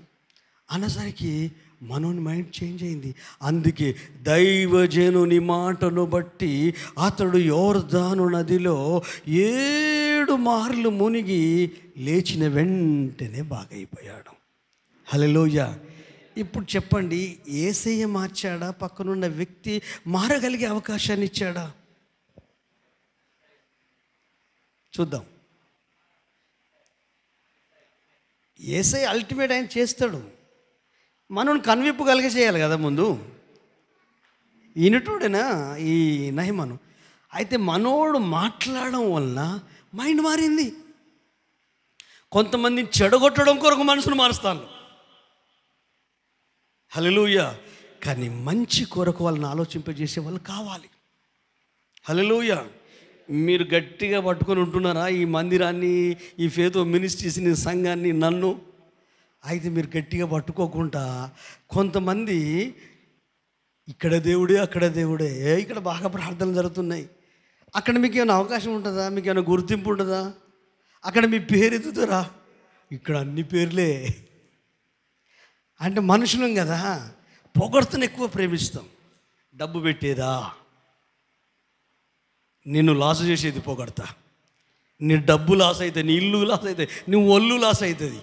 అన్నసరికి మనోని మైండ్ చేంజ్ అయింది. అందుకే దైవజనుని మాటను బట్టి అతడు యోర్దాను నదిలో 7 మార్లు మునిగి లేచిన వెంటనే బాగైపోయాడు. హల్లెలూయా. ఇప్పుడు చెప్పండి, యేసయ్య మార్చాడా? పక్కనున్న వ్యక్తి మారగలిగే అవకాశాన్ని ఇచ్చాడా? చూద్దాం. యేసయ్య అల్టిమేట్ ఆయన చేస్తాడు, మనం కన్విప్పు కలిగజేయాలి కదా ముందు. ఈనటోడేనా ఈ నహమాను? అయితే మనోడు మాట్లాడడం వలన మైండ్ మారింది. కొంతమందిని చెడగొట్టడం కొరకు మనసును మారుస్తాను. హల్లెలూయా. కానీ మంచి కొరకు వాళ్ళని ఆలోచింపజేసే వాళ్ళు కావాలి. హల్లెలూయా. మీరు గట్టిగా పట్టుకొని ఉంటున్నారా ఈ మందిరాన్ని, ఈ ఫేతో మినిస్ట్రీస్ని, సంఘాన్ని, నన్ను? అయితే మీరు గట్టిగా పట్టుకోకుండా కొంతమంది ఇక్కడ దేవుడే అక్కడ దేవుడే, ఇక్కడ బాగా ప్రార్థనలు జరుగుతున్నాయి, అక్కడ మీకు ఏమైనా అవకాశం ఉంటుందా? మీకు ఏమైనా గుర్తింపు ఉంటుందా? అక్కడ మీ పేరు ఎత్తుతారా? ఇక్కడ అన్ని పేర్లే. అంటే మనుషులం కదా, పొగడ్తను ఎక్కువ ప్రేమిస్తాం. డబ్బు పెట్టేదా? నిన్ను లాస్ చేసేది పొగడతా. నీ డబ్బు లాస్ అవుతుంది, నీ ఇల్లు లాస్ అవుతుంది, నీ ఒళ్ళు లాస్ అవుతుంది.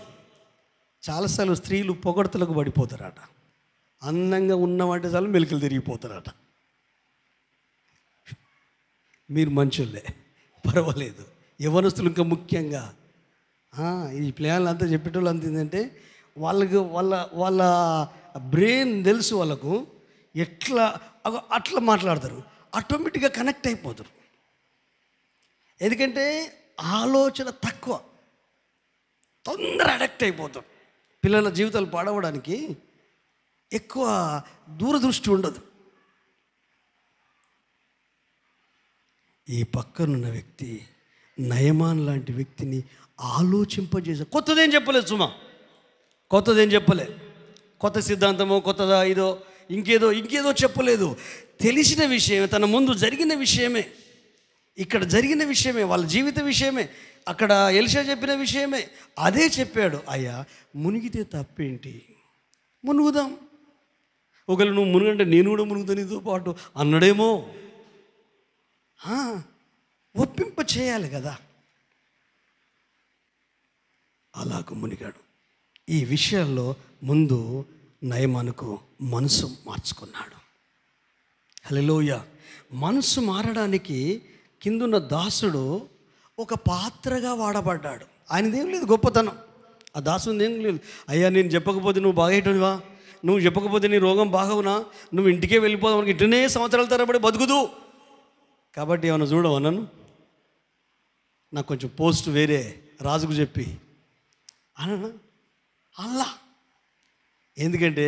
చాలాసార్లు స్త్రీలు పొగడ్తలకు పడిపోతారట. అందంగా ఉన్నవాంటే చాలు మెలికలు తిరిగిపోతారట. మీరు మంచోళ్ళే, పర్వాలేదు. యవ్వనస్తులు ఇంకా ముఖ్యంగా ఈ ప్లాన్లు అంతా చెప్పేటోళ్ళు అంత ఏంటంటే వాళ్ళకి వాళ్ళ బ్రెయిన్ తెలుసు వాళ్ళకు, ఎట్లా అట్లా మాట్లాడతారు, ఆటోమేటిక్గా కనెక్ట్ అయిపోతారు. ఎందుకంటే ఆలోచన తక్కువ, తొందర అడక్ట్ అయిపోతారు. పిల్లల జీవితాలు పాడవడానికి ఎక్కువ దూరదృష్టి ఉండదు. ఈ పక్కనున్న వ్యక్తి నయమాన్ లాంటి వ్యక్తిని ఆలోచింపజేసే, కొత్తదేం చెప్పలేదు సుమా, కొత్తదేం చెప్పలే, కొత్త సిద్ధాంతమో కొత్తదా ఇదో ఇంకేదో చెప్పలేదు. తెలిసిన విషయమే, తన ముందు జరిగిన విషయమే, ఇక్కడ జరిగిన విషయమే, వాళ్ళ జీవిత విషయమే, అక్కడ ఎలీషా చెప్పిన విషయమే, అదే చెప్పాడు. అయ్యా మునిగితే తప్పేంటి, మునుగుదాం, ఒకవేళ నువ్వు మునుగంటే నేను కూడా మునుగుతా నీతో పాటు అన్నాడేమో. ఒప్పింప చేయాలి కదా, అలాగ మునిగాడు. ఈ విషయాల్లో ముందు నయమానుకు మనసు మార్చుకున్నాడు. హల్లెలూయా. మనసు మారడానికి కిందున్న దాసుడు ఒక పాత్రగా వాడబడ్డాడు. ఆయనదేం లేదు గొప్పతనం, ఆ దాసుని ఏం లేదు. అయ్యా నేను చెప్పకపోతే నువ్వు బాగేటోనివా, నువ్వు చెప్పకపోతే నీ రోగం బాగవునా, నువ్వు ఇంటికే వెళ్ళిపోదావు, మనకి ఇటునే సంవత్సరాల తరబడి బతుకుదు, కాబట్టి ఏమన్నా చూడవా నన్ను, నాకు కొంచెం పోస్ట్ వేరే రాజుకు చెప్పి అన్నా అల్లా. ఎందుకంటే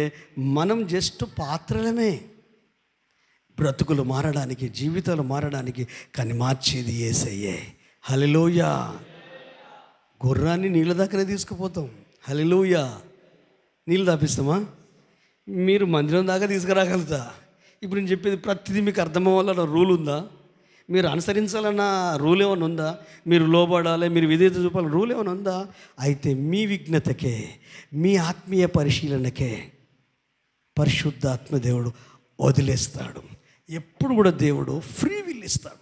మనం జస్ట్ పాత్రలమే, బ్రతుకులు మారడానికి, జీవితాలు మారడానికి, కానీ మార్చేది యేసయ్యే. హల్లెలూయా. గుర్రాన్ని నీళ్ళ దగ్గరే తీసుకుపోతాం. హల్లెలూయా. నీళ్ళు తాపిస్తామా? మీరు మందిరం దాకా తీసుకురాగలుగుతా. ఇప్పుడు నేను చెప్పేది ప్రతిదీ మీకు అర్థమవ్వాలన్న రూల్ ఉందా? మీరు అనుసరించాలన్న రూల్ ఏమైనా ఉందా? మీరు లోబడాలి, మీరు విధేయత చూపాలి, రూల్ ఏమైనా ఉందా? అయితే మీ విఘ్నతకే, మీ ఆత్మీయ పరిశీలనకే పరిశుద్ధాత్మ దేవుడు వదిలేస్తాడు. ఎప్పుడు కూడా దేవుడు ఫ్రీ విల్ ఇస్తాడు.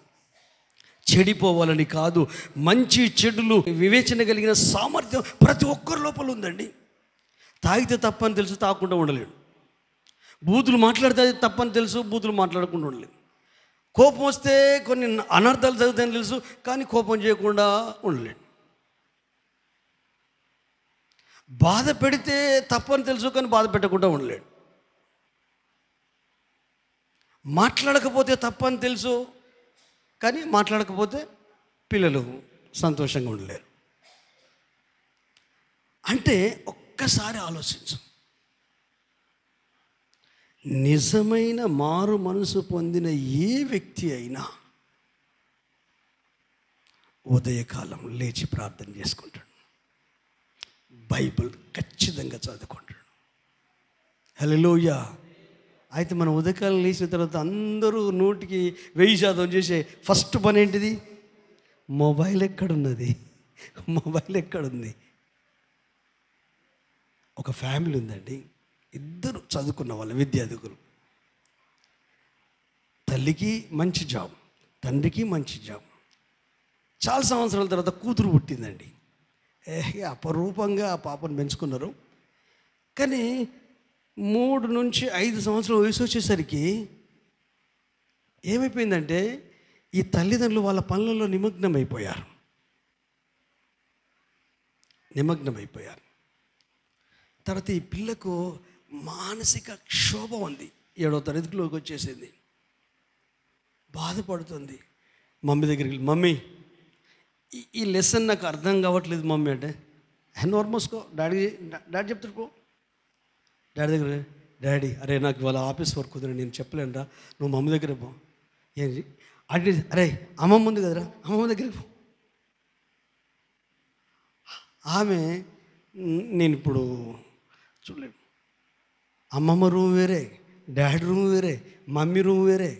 చెడిపోవాలని కాదు, మంచి చెడులు వివేచన కలిగిన సామర్థ్యం ప్రతి ఒక్కరి లోపల ఉందండి. తాగితే తప్పని తెలుసు, తాగకుండా ఉండలేడు. బూతులు మాట్లాడితే తప్పని తెలుసు, బూతులు మాట్లాడకుండా ఉండలేడు. కోపం వస్తే కొన్ని అనర్థాలు జరుగుతాయని తెలుసు, కానీ కోపం చేయకుండా ఉండలేడు. బాధ పెడితే తప్పని తెలుసు, కానీ బాధ పెట్టకుండా ఉండలేడు. మాట్లాడకపోతే తప్పని తెలుసు, కానీ మాట్లాడకపోతే పిల్లలు సంతోషంగా ఉండలేరు. అంటే ఒక్కసారి ఆలోచించు, నిజమైన మారు మనసు పొందిన ఏ వ్యక్తి అయినా ఉదయకాలం లేచి ప్రార్థన చేసుకుంటాడు, బైబిల్ ఖచ్చితంగా చదువుకుంటాడు. హల్లెలూయా. అయితే మనం ఉదయకాలం లేచిన తర్వాత అందరూ 100% చేసే ఫస్ట్ పని ఏంటిది? మొబైల్ ఎక్కడున్నది, మొబైల్ ఎక్కడుంది. ఒక ఫ్యామిలీ ఉందండి, ఇద్దరు చదువుకున్న వాళ్ళు, విద్యార్థులు. తల్లికి మంచి జాబ్, తండ్రికి మంచి జాబ్. చాలా సంవత్సరాల తర్వాత కూతురు పుట్టిందండి. అపరూపంగా ఆ పాపను పెంచుకున్నారు. కానీ 3 నుంచి 5 సంవత్సరాల వయసు వచ్చేసరికి ఏమైపోయిందంటే, ఈ తల్లిదండ్రులు వాళ్ళ పనులలో నిమగ్నమైపోయారు. తర్వాత ఈ పిల్లకు మానసిక క్షోభ ఉంది. 7వ తరగతిలోకి వచ్చేసింది. బాధపడుతుంది. మమ్మీ దగ్గరికి వెళ్ళి, మమ్మీ ఈ లెసన్ నాకు అర్థం కావట్లేదు మమ్మీ అంటే, నోరు మూసుకో, డాడీ చెప్తాడు పో. డాడీ దగ్గర, డాడీ అరే నాకు ఇవాళ ఆఫీస్ వర్క్ కుదిరి నేను చెప్పలేనురా, నువ్వు మమ్మీ దగ్గర పో. ఏంటి అంటే, అరే అమ్మమ్మ ఉంది కదరా, అమ్మమ్మ దగ్గరికి పో. ఆమె నేను ఇప్పుడు చూడలేను, అమ్మమ్మ రూమ్ వేరే, డాడీ రూమ్ వేరే, మమ్మీ రూమ్ వేరే,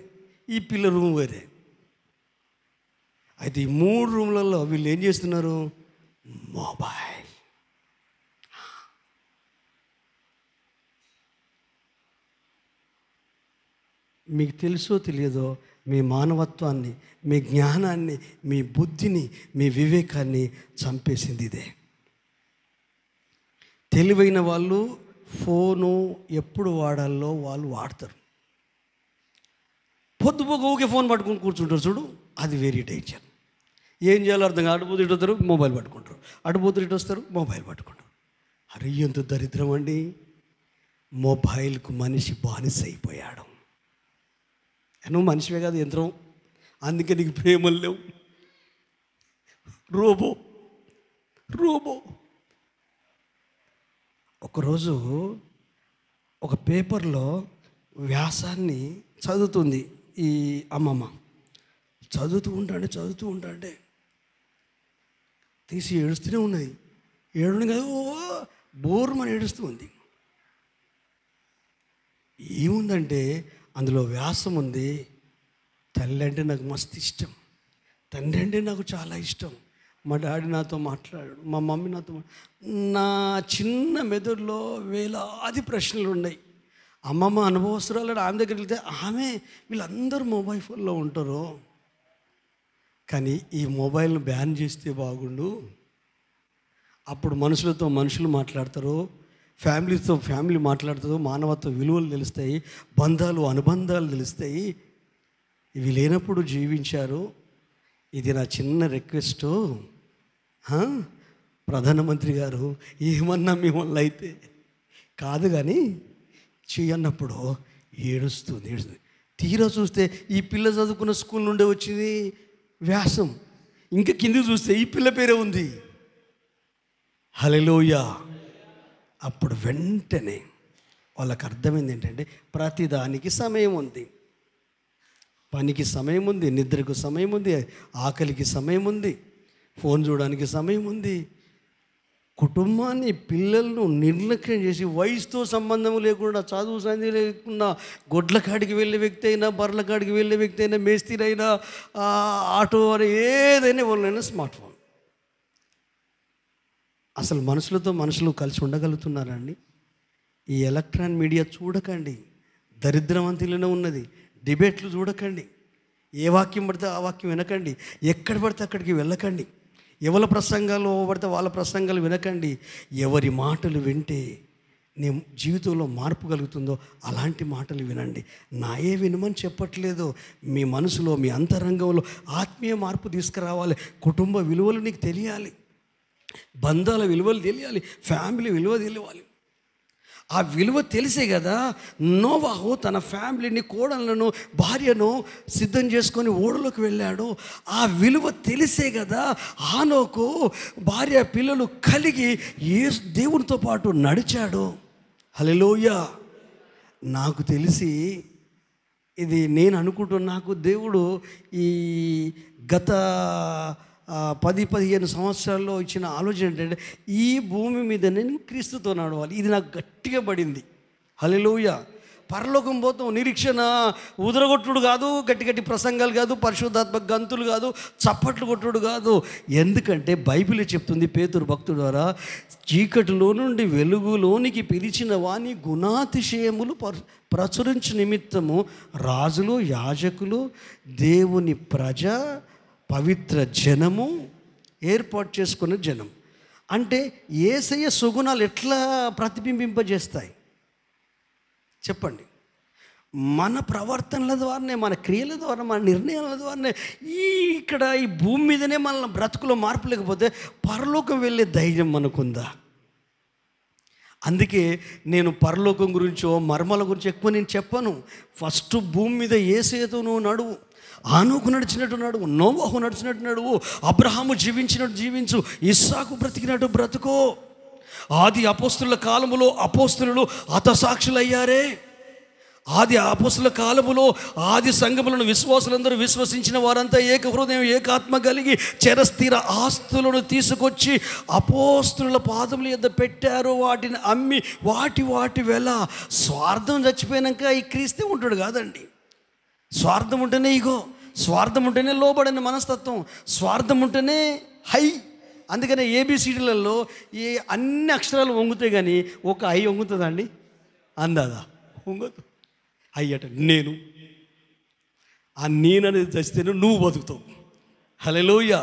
ఈ పిల్ల రూమ్ వేరే. అయితే ఈ 3 రూమ్లలో వీళ్ళు ఏం చేస్తున్నారు? మొబైల్. మీకు తెలుసో తెలియదో, మీ మానవత్వాన్ని, మీ జ్ఞానాన్ని, మీ బుద్ధిని, మీ వివేకాన్ని చంపేసింది ఇదే. తెలివైన వాళ్ళు ఫోను ఎప్పుడు వాడాలో వాళ్ళు వాడతారు. పొద్దుపోక ఊకే ఫోన్ పట్టుకుని కూర్చుంటారు చూడు, అది వెరీ డేంజర్. ఏం చేయాలో అర్థం కాదు. అటుపోతే ఇటు వస్తారు, మొబైల్ పట్టుకుంటారు, అటుపోతే ఇటు వస్తారు, మొబైల్ పట్టుకుంటారు. అరే ఎంత దరిద్రం అండి. మొబైల్కు మనిషి బానిస అయిపోయాడు. నువ్వు మనిషివే కాదు, యంత్రం. అందుకే నీకు ప్రేమలు లేవు. రోబో. ఒకరోజు ఒక పేపర్లో వ్యాసాన్ని చదువుతుంది ఈ అమ్మమ్మ. చదువుతూ ఉంటాంటే తీసి ఏడుస్తూనే ఉన్నది. ఏడుని కదా, బోర్మని ఏడుస్తూ ఉంది. ఏముందంటే అందులో వ్యాసం ఉంది. తల్లి అంటే నాకు మస్తు ఇష్టం, తండ్రి అంటే నాకు చాలా ఇష్టం. మా డాడీ నాతో మాట్లాడాడు, మా మమ్మీ నాతో నా చిన్న మెదడులో వేలాది ప్రశ్నలు ఉన్నాయి. అమ్మమ్మ అనుభవస్తురాలు ఆమె దగ్గరికి వెళ్తే ఆమె వీళ్ళందరూ మొబైల్ ఫోన్లో ఉంటారు, కానీ ఈ మొబైల్ను బ్యాన్ చేస్తే బాగుండు. అప్పుడు మనుషులతో మనుషులు మాట్లాడతారు, ఫ్యామిలీతో ఫ్యామిలీ మాట్లాడుతారు, మానవత్వ విలువలు తెలుస్తాయి, బంధాలు అనుబంధాలు తెలుస్తాయి. ఇవి లేనప్పుడు జీవించారు. ఇది నా చిన్న రిక్వెస్టు. ప్రధానమంత్రి గారు ఏమన్నా మిమ్మల్ని అయితే కాదు కానీ చేయన్నప్పుడు ఏడుస్తుంది. తీరా చూస్తే ఈ పిల్ల చదువుకున్న స్కూల్ నుండే వచ్చింది వ్యాసం. ఇంకా కిందికి చూస్తే ఈ పిల్ల పేరే ఉంది. హల్లెలూయా. అప్పుడు వెంటనే వాళ్ళకి అర్థమైంది ఏంటంటే ప్రతిదానికి సమయం ఉంది. పనికి సమయం ఉంది, నిద్రకు సమయం ఉంది, ఆకలికి సమయం ఉంది, ఫోన్ చూడడానికి సమయం ఉంది. కుటుంబాన్ని పిల్లలను నిర్లక్ష్యం చేసి వయసుతో సంబంధం లేకుండా, చదువు సంధి లేకుండా, గొడ్ల కాడికి వెళ్ళే వ్యక్తి అయినా, బర్రెల కాడికి వెళ్ళే వ్యక్తి అయినా, మేస్త్రీనైనా, ఆటో అని ఏదైనా వాళ్ళైనా స్మార్ట్ ఫోన్. అసలు మనుషులతో మనుషులు కలిసి ఉండగలుగుతున్నారండి? ఈ ఎలక్ట్రానిక్ మీడియా చూడకండి, దరిద్రవంతులనే ఉన్నది. డిబేట్లు చూడకండి, ఏ వాక్యం పడితే ఆ వాక్యం వినకండి, ఎక్కడ పడితే అక్కడికి వెళ్ళకండి, ఎవరి ప్రసంగాలు పడితే వాళ్ళ ప్రసంగాలు వినకండి. ఎవరి మాటలు వింటే నీ జీవితంలో మార్పు కలుగుతుందో అలాంటి మాటలు వినండి. నాయే వినమని చెప్పట్లేదు. మీ మనసులో, మీ అంతరంగంలో ఆత్మీయ మార్పు తీసుకురావాలి. కుటుంబ విలువలు నీకు తెలియాలి, బంధాల విలువలు తెలియాలి, ఫ్యామిలీ విలువ తెలియాలి. ఆ విలువ తెలిసే కదా నోవాహు తన ఫ్యామిలీని, కోడళ్ళను, భార్యను సిద్ధం చేసుకొని ఓడలోకి వెళ్ళాడు. ఆ విలువ తెలిసే కదా హానోకు భార్య పిల్లలు కలిగి దేవునితో పాటు నడిచాడు. హల్లెలూయా. నాకు తెలిసి ఇది నేను అనుకుంటున్నా, నాకు దేవుడు ఈ గత 10-15 సంవత్సరాల్లో ఇచ్చిన ఆలోచన ఏంటంటే ఈ భూమి మీద నేను క్రీస్తుతో నడవాలి. ఇది నాకు గట్టిగా పడింది. హల్లెలూయా. పరలోకం పోతాం నిరీక్షణ ఉదరగొట్టుడు కాదు, గట్టి గట్టి ప్రసంగాలు కాదు, పరిశుద్ధాత్మ గంతులు కాదు, చప్పట్లు కొట్టుడు కాదు. ఎందుకంటే బైబిల్ చెప్తుంది పేతురు భక్తుడు ద్వారా, చీకటిలో నుండి వెలుగులోనికి పిలిచిన వాని గుణాతిశయములు ప్రచురించు నిమిత్తము రాజులు, యాజకులు, దేవుని ప్రజ, పవిత్ర జనము, ఏర్పాటు చేసుకున్న జనం. అంటే యేసయ్య సుగుణాలు ఎట్లా ప్రతిబింబింపజేస్తాయి చెప్పండి? మన ప్రవర్తనల ద్వారానే, మన క్రియల ద్వారా, మన నిర్ణయాల ద్వారానే. ఇక్కడ ఈ భూమి మీదనే మన బ్రతుకులో మార్పు లేకపోతే పరలోకం వెళ్ళే ధైర్యం మనకుందా? అందుకే నేను పరలోకం గురించో మర్మాల గురించి ఎక్కువ నేను చెప్పను. ఫస్ట్ భూమి మీద యేసయ్యతో నువ్వు నడువు. హానోకు నడిచినట్టు నడువు, నోవాహు నడిచినట్టు నడువు, అబ్రహాము జీవించినట్టు జీవించు, ఇస్సాకు బ్రతికినట్టు బ్రతుకో. ఆది అపోస్తుల కాలములో అపోస్తులు హతసాక్షులయ్యారే. ఆది అపోస్తుల కాలములో ఆది సంఘములను విశ్వాసులందరూ విశ్వసించిన వారంతా ఏక హృదయం, ఏకాత్మ కలిగి చిరస్థిర ఆస్తులను తీసుకొచ్చి అపోస్తుల పాదముల యొద్ద పెట్టారు. వాటిని అమ్మి వాటి వెల. స్వార్థం చచ్చిపోయాక ఈ క్రీస్తే ఉంటాడు కాదండి. స్వార్థం ఉంటేనే ఇగో, స్వార్థం ఉంటేనే లోబడని మనస్తత్వం, స్వార్థం ఉంటేనే హై. అందుకనే ఏబిసిడీలలో ఈ అన్ని అక్షరాలు వంగుతాయి కానీ ఒక ఐ వంగుతుందా అండి? అందాదా? వంగదు. అయ్యట నేను, ఆ నేననేది చచ్చితేనే నువ్వు బతుకుతావు. హల్లెలూయా.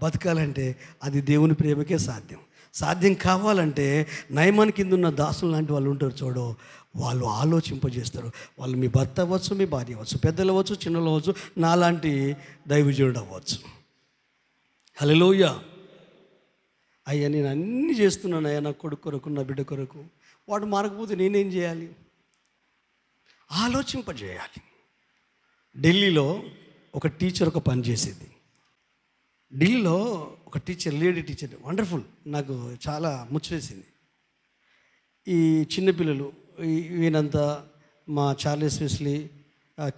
బతకాలంటే అది దేవుని ప్రేమకే సాధ్యం. సాధ్యం కావాలంటే నయమాన్ కింద ఉన్న దాసులు లాంటి వాళ్ళు ఉంటారు చూడు, వాళ్ళు ఆలోచింపజేస్తారు. వాళ్ళు మీ భర్త అవ్వచ్చు, మీ భార్య అవ్వచ్చు, పెద్దలు అవ్వచ్చు, చిన్నలు అవ్వచ్చు, నాలాంటి దైవజనుడు అవ్వచ్చు. హల్లెలూయా. అయ్యా నేను అన్నీ చేస్తున్నాను అయ్యా, నా కొడుకు కొరకు, నా బిడ్డ కొరకు. వాడు మారకపోతే నేనేం చేయాలి? ఆలోచింపజేయాలి. ఢిల్లీలో ఒక టీచర్ ఒక పని చేసేది. ఢిల్లీలో ఒక టీచర్, లేడీ టీచర్, వండర్ఫుల్, నాకు చాలా ముచ్చటేసింది. ఈ చిన్నపిల్లలు వీళ్ళంతా, మా చార్లెస్ వెస్లీ,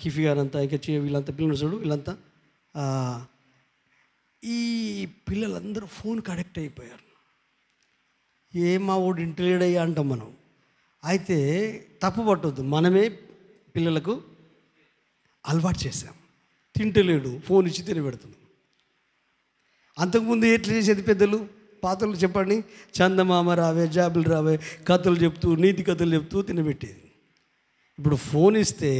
కిఫీ గారంతా, ఇంకా వీళ్ళంతా పిల్లలు చూడు, వీళ్ళంతా ఈ పిల్లలందరూ ఫోన్కి అడిక్ట్ అయిపోయారు. మా ఊడు ఇంటలేడయ్యా అంటాం మనం. అయితే తప్పు పట్టొద్దు, మనమే పిల్లలకు అలవాటు చేశాం. తింటలేడు, ఫోన్ ఇచ్చి తినబెడుతున్నాం. అంతకుముందు ఎట్లా చేసేది పెద్దలు? పాతలు చెప్పండి, చందమామ రావే, జాబులు రావే, కథలు చెప్తూ, నీతి కథలు చెప్తూ తినబెట్టేది. ఇప్పుడు ఫోన్ ఇస్తే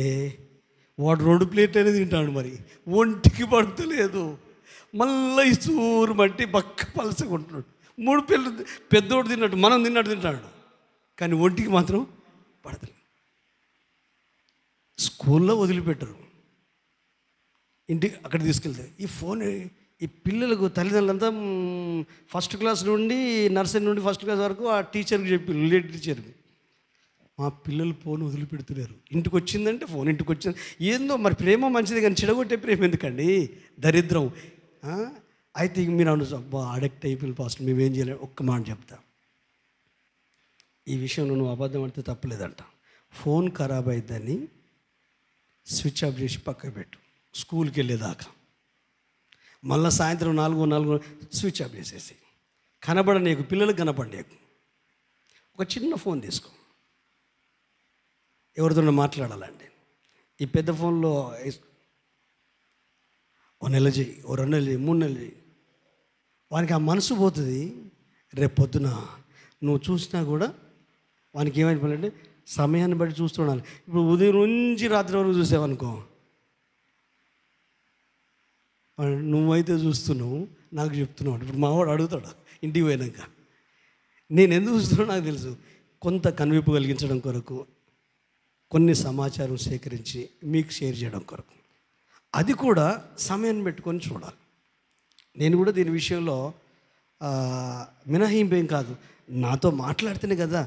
వాడు 2 ప్లేట్లు అనేది తింటాడు, మరి ఒంటికి పడతలేదు. మళ్ళీ ఇస్తూరు మట్టి బక్క పలసకుంటున్నాడు. 3 పిల్లలు పెద్దోడు తిన్నట్టు, మనం తిన్నట్టు తింటాడు, కానీ ఒంటికి మాత్రం పడతలేదు. స్కూల్లో వదిలిపెట్టరు, ఇంటికి అక్కడ తీసుకెళ్తారు. ఈ ఫోన్ ఈ పిల్లలకు తల్లిదండ్రులంతా ఫస్ట్ క్లాస్ నుండి నర్సరీ నుండి ఫస్ట్ క్లాస్ వరకు ఆ టీచర్కి చెప్పి, లేట్ టీచర్కి, మా పిల్లలు ఫోన్ వదిలిపెడుతున్నారు. ఇంటికి వచ్చిందంటే ఫోన్, ఇంటికి వచ్చింది ఏందో మరి. ప్రేమ మంచిది కానీ చెడగొట్టే ప్రేమ ఎందుకండి? దరిద్రం. అయితే మీరు అను, అబ్బా అడక్ట్ అయిపోయిన పాస్ట్ మేమేం చేయలేము. ఒక్క మాట చెప్తా, ఈ విషయంలో నువ్వు అబద్ధం ఆడితే తప్పలేదంట. ఫోన్ ఖరాబ్ అయిద్దని స్విచ్ ఆఫ్ చేసి పక్కకు పెట్టు, స్కూల్కి వెళ్ళేదాకా. మళ్ళీ సాయంత్రం 4 స్విచ్ ఆఫ్ చేసేసి, కనబడనీకు, పిల్లలకు కనపడనీకు. ఒక చిన్న ఫోన్ తీసుకో, ఎవరితో మాట్లాడాలండి. ఈ పెద్ద ఫోన్లో 1 నెల చేయి, 2 నెలలు చేయి, 3 నెలలు చేయి, వానికి ఆ మనసు పోతుంది. రేపు పొద్దున నువ్వు చూసినా కూడా వానికి ఏమైపోయిందంటే సమయాన్ని బట్టి చూస్తున్నాను. ఇప్పుడు ఉదయం నుంచి రాత్రి వరకు చూసావనుకో, నువ్వైతే చూస్తున్నావు, నాకు చెప్తున్నావు. ఇప్పుడు మావాడు అడుగుతాడు ఇంటికి పోయినాక, నేను ఎందుకు చూస్తున్నావు నాకు తెలుసు. కొంత కనువిప్పు కలిగించడం కొరకు, కొన్ని సమాచారం సేకరించి మీకు షేర్ చేయడం కొరకు, అది కూడా సమయాన్ని పెట్టుకొని చూడాలి. నేను కూడా దీని విషయంలో మినహాయింపు ఏం కాదు. నాతో మాట్లాడితేనే కదా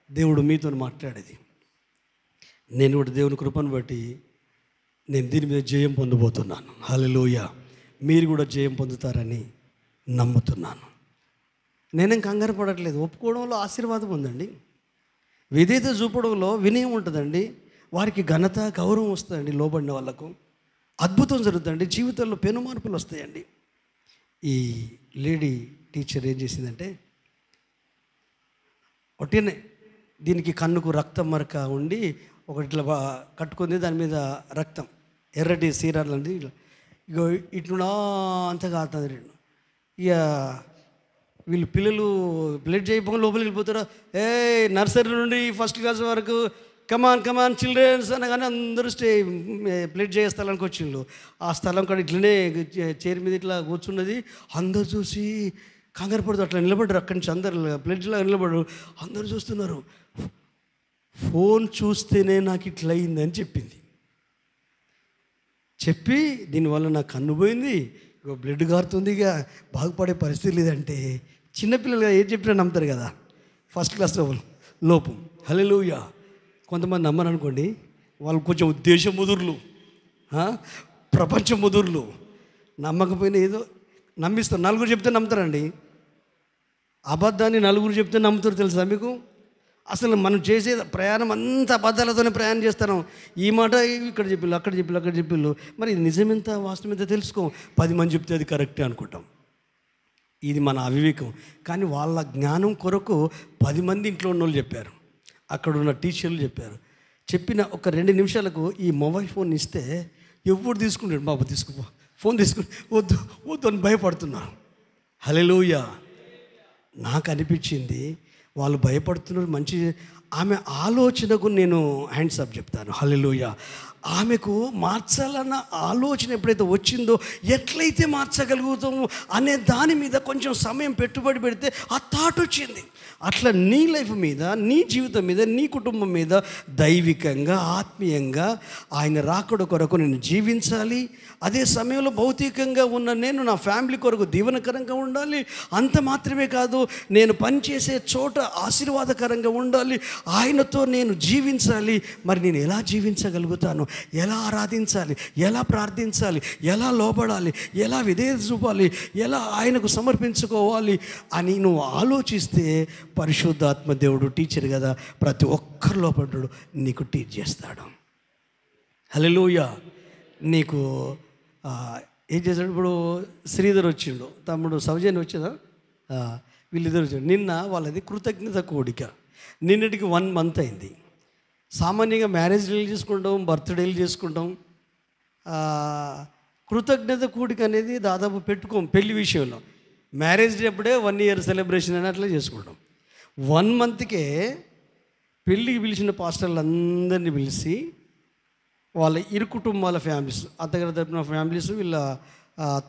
దేవుడు మీతో మాట్లాడేది. నేను కూడా దేవుని కృపను బట్టి నేను దీని మీద జయం పొందబోతున్నాను. హల్లెలూయా. మీరు కూడా జయం పొందుతారని నమ్ముతున్నాను. నేనేం కంగారు పడట్లేదు. ఒప్పుకోవడంలో ఆశీర్వాదం ఉందండి, విధేయత చూపడంలో వినయం ఉంటుందండి, వారికి ఘనత గౌరవం వస్తుందండి. లోబడిన వాళ్ళకు అద్భుతం జరుగుతుందండి, జీవితంలో పెను మార్పులు వస్తాయండి. ఈ లేడీ టీచర్ ఏం చేసిందంటే, ఒకటినే దీనికి కన్నుకు రక్తం మరక ఉండి ఒకటి ఇట్లా కట్టుకుంది, దాని మీద రక్తం ఎర్రటి సీరాలండి, ఇక ఇట్లా అంతగా అవుతుంది. ఇక వీళ్ళు పిల్లలు బ్లడ్ చేయకపోతే లోపలికి వెళ్ళిపోతారు. నర్సరీ నుండి ఫస్ట్ క్లాస్ వరకు కమాన్ చిల్డ్రన్స్ అనగానే అందరూ ప్లేట్ చేసే స్థలానికి వచ్చిండ్రు. ఆ స్థలం కాడ ఇట్లనే చైర్ మీద ఇట్లా కూర్చున్నది. అందరు చూసి కంగారు పడుతూ అట్లా నిలబడ్డారు. అక్కడి నుంచి అందరు ప్లేట్లా నిలబడరు, అందరూ చూస్తున్నారు. ఫోన్ చూస్తేనే నాకు ఇట్లా అయిందని చెప్పింది. చెప్పి దీనివల్ల నాకు కన్ను పోయింది, ఇక బ్లడ్ కారుతుంది, ఇక బాగుపడే పరిస్థితి లేదంటే, చిన్నపిల్లలుగా ఏం చెప్పినా నమ్ముతారు కదా, ఫస్ట్ క్లాస్ లోపం. హల్లెలూయా. కొంతమంది నమ్మరు అనుకోండి, వాళ్ళు కొంచెం ఉద్దేశం ముదుర్లు, ప్రపంచం ముదుర్లు, నమ్మకపోయినా ఏదో నమ్మిస్తారు. 4 చెప్తే నమ్ముతారండి. అబద్ధాన్ని 4 చెప్తే నమ్ముతారు తెలుసా మీకు? అసలు మనం చేసే ప్రయాణం అంతా అబద్ధాలతోనే ప్రయాణం చేస్తాను. ఈ మాట ఇక్కడ చెప్పిళ్ళు, అక్కడ చెప్పిళ్ళు, మరి ఇది నిజమెంత వాస్తవం ఎంత తెలుసుకో. 10 మంది చెప్తే అది కరెక్టే అనుకుంటాం. ఇది మన అవివేకం. కానీ వాళ్ళ జ్ఞానం కొరకు 10 మంది ఇంట్లో ఉన్న వాళ్ళు చెప్పారు, అక్కడున్న టీచర్లు చెప్పారు. చెప్పిన ఒక 2 నిమిషాలకు ఈ మొబైల్ ఫోన్ ఇస్తే ఎవరు తీసుకుంటాడు? బాబు తీసుకుపో, ఫోన్ తీసుకుని, వద్దు అని భయపడుతున్నారు. హల్లెలూయా. నాకు అనిపించింది వాళ్ళు భయపడుతున్నారు, మంచి. ఆమె ఆలోచనకు నేను హ్యాండ్స్ అప్ చెప్తాను. హల్లెలూయా. ఆమెకు మార్చాలన్న ఆలోచన ఎప్పుడైతే వచ్చిందో, ఎట్లయితే మార్చగలుగుతాము అనే దాని మీద కొంచెం సమయం పెట్టుబడి పెడితే ఆ థాట్ వచ్చింది. అట్లా నీ లైఫ్ మీద, నీ జీవితం మీద, నీ కుటుంబం మీద దైవికంగా, ఆత్మీయంగా ఆయన రాకడ కొరకు నేను జీవించాలి. అదే సమయంలో భౌతికంగా ఉన్న నేను నా ఫ్యామిలీ కొరకు దీవెనకరంగా ఉండాలి. అంత మాత్రమే కాదు, నేను పనిచేసే చోట ఆశీర్వాదకరంగా ఉండాలి. ఆయనతో నేను జీవించాలి. మరి నేను ఎలా జీవించగలుగుతాను? ఎలా ఆరాధించాలి? ఎలా ప్రార్థించాలి? ఎలా లోబడాలి? ఎలా విధేయత చూపాలి? ఎలా ఆయనకు సమర్పించుకోవాలి అని నువ్వు ఆలోచిస్తే, పరిశుద్ధాత్మ దేవుడు టీచర్ కదా, ప్రతి ఒక్కరిలో పడ్డాడు, నీకు టీచ్ చేస్తాడు. హల్లెలూయా. నీకు ఏం చేశాడు? ఇప్పుడు శ్రీధర్ వచ్చిండు, తమ్ముడు సౌజన్య వచ్చేదా, వీళ్ళిద్దరు వచ్చాడు. నిన్న వాళ్ళది కృతజ్ఞత కోడిక. నిన్నటికి 1 మంత్ అయింది. సామాన్యంగా మ్యారేజ్ డేలు చేసుకుంటాం, బర్త్డేలు చేసుకుంటాం. కృతజ్ఞత కూడిక అనేది దాదాపు పెట్టుకోం పెళ్లి విషయంలో. మ్యారేజ్ డే అప్పుడే 1 year సెలబ్రేషన్ అని అట్లా చేసుకుంటాం. 1 monthకే పెళ్ళికి పిలిచిన పాస్టర్లు అందరినీ పిలిచి వాళ్ళ ఇరు కుటుంబాల ఫ్యామిలీస్, అత్తగారి తరపున ఫ్యామిలీస్, వీళ్ళ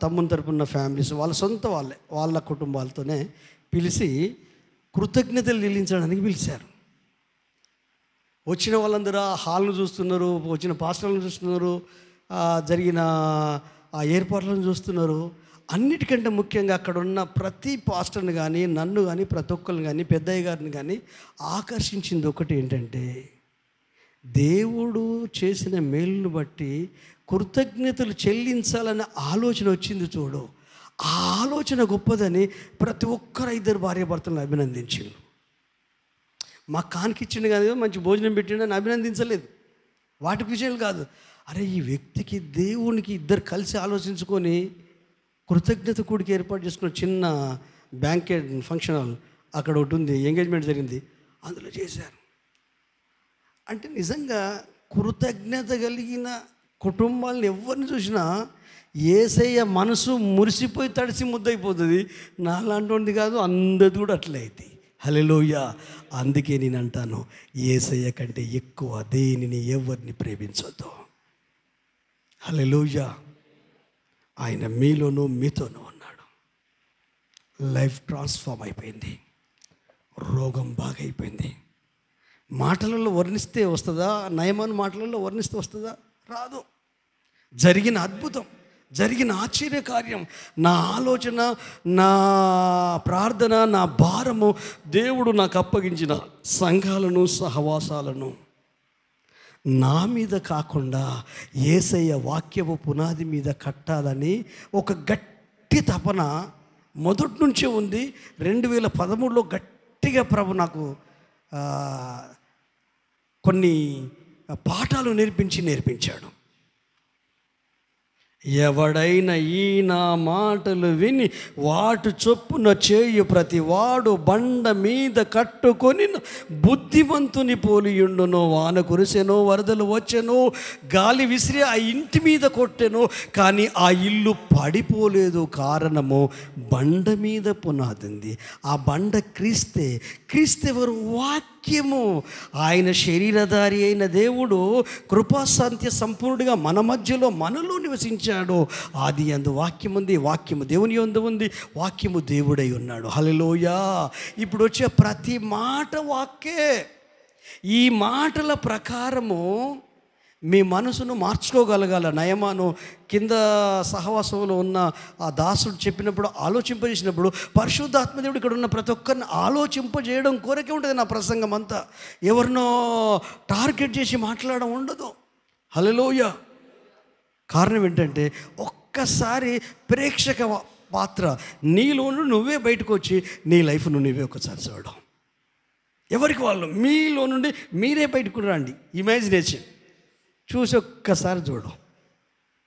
తమ్ముని తరపున ఫ్యామిలీస్, వాళ్ళ సొంత వాళ్ళ కుటుంబాలతోనే పిలిచి కృతజ్ఞతలు చెల్లించడానికి పిలిచారు. వచ్చిన వాళ్ళందరూ ఆ హాల్ను చూస్తున్నారు, వచ్చిన పాస్టర్లను చూస్తున్నారు, జరిగిన ఆ ఏర్పాట్లను చూస్తున్నారు. అన్నిటికంటే ముఖ్యంగా అక్కడ ఉన్న ప్రతి పాస్టర్ని కానీ, నన్ను కానీ, ప్రతి ఒక్కరిని కానీ, పెద్దయ్య గారిని కానీ ఆకర్షించింది ఒకటి ఏంటంటే, దేవుడు చేసిన మేలును బట్టి కృతజ్ఞతలు చెల్లించాలనే ఆలోచన వచ్చింది చూడు. ఆ ఆలోచన గొప్పదని ప్రతి ఒక్కరు 2 భార్యాభర్తలను అభినందించిండు. మాకు కానికిచ్చిండు కానీ, మంచి భోజనం పెట్టిండు అని అభినందించలేదు. వాటి విషయాలు కాదు. అరే, ఈ వ్యక్తికి దేవునికి ఇద్దరు కలిసి ఆలోచించుకొని కృతజ్ఞత కూడికి ఏర్పాటు చేసుకున్న చిన్న బ్యాంకెట్ ఫంక్షన్ హాల్ అక్కడ ఒకటి ఉంది, ఎంగేజ్మెంట్ జరిగింది, అందులో చేశారు. అంటే నిజంగా కృతజ్ఞత కలిగిన కుటుంబాలను ఎవరిని చూసినా యేసయ్య మనసు మురిసిపోయి తడిసి ముద్దయిపోతుంది. నాలాంటి కాదు, అందరిది కూడా అట్లే అవుతాయి. హల్లెలూయా. అందుకే నేను అంటాను, యేసయ్య కంటే ఎక్కువ దేనిని ఎవరిని ప్రేమించొద్దు. హల్లెలూయా. ఆయన మీలోనూ మీతోనూ ఉన్నాడు. లైఫ్ ట్రాన్స్ఫార్మ్ అయిపోయింది, రోగం బాగైపోయింది. మాటలలో వర్ణిస్తే వస్తుందా? నయమాను మాటలలో వర్ణిస్తే వస్తుందా? రాదు. జరిగిన అద్భుతం, జరిగిన ఆశ్చర్యకార్యం, నా ఆలోచన, నా ప్రార్థన, నా భారము, దేవుడు నాకు అప్పగించిన సంఘాలను, సహవాసాలను నా మీద కాకుండా యేసయ్య వాక్యపు పునాది మీద కట్టాలని ఒక గట్టి తపన మొదటి నుంచే ఉంది. 2013లో గట్టిగా ప్రభు నాకు కొన్ని పాఠాలు నేర్పించాడు. ఎవడైనా ఈ నా మాటలు విని వాటి చొప్పున చేయు ప్రతి వాడు బండ మీద కట్టుకొని బుద్ధిమంతుని పోలియుండును. వాన కురిసెనో, వరదలు వచ్చెనో, గాలి విసిరి ఆ ఇంటి మీద కొట్టెనో, కానీ ఆ ఇల్లు పడిపోలేదు. కారణము బండ మీద పునాది. ఆ బండ క్రీస్తెవరు? వాక్యము. ఆయన శరీరధారి అయిన దేవుడు కృపాశాంత్య సంపూర్ణుడిగా మన మధ్యలో, మనలో నివసించాడు. ఆది యందు వాక్యం ఉంది, వాక్యము దేవుని యందు ఉంది, వాక్యము దేవుడై ఉన్నాడు. హల్లెలూయా. ఇప్పుడు వచ్చే ప్రతి మాట వాక్యే. ఈ మాటల ప్రకారము మీ మనసును మార్చుకోగలగాల. నయమాను కింద సహవాసంలో ఉన్న ఆ దాసుడు చెప్పినప్పుడు, ఆలోచింపజేసినప్పుడు, పరిశుద్ధాత్మదేవుడు ఇక్కడ ఉన్న ప్రతి ఒక్కరిని ఆలోచింపజేయడం కోరికే ఉంటుంది. నా ప్రసంగం అంతా ఎవరినో టార్గెట్ చేసి మాట్లాడడం ఉండదు. హల్లెలూయా. కారణం ఏంటంటే, ఒక్కసారి ప్రేక్షక పాత్ర నీలోను నువ్వే బయటకు వచ్చి నీ లైఫ్ను నువ్వే ఒకసారి చూడడం. ఎవరికి వాళ్ళు మీలో నుండి మీరే బయటకు రండి. ఇమాజినేషన్ చూసి ఒక్కసారి చూడు.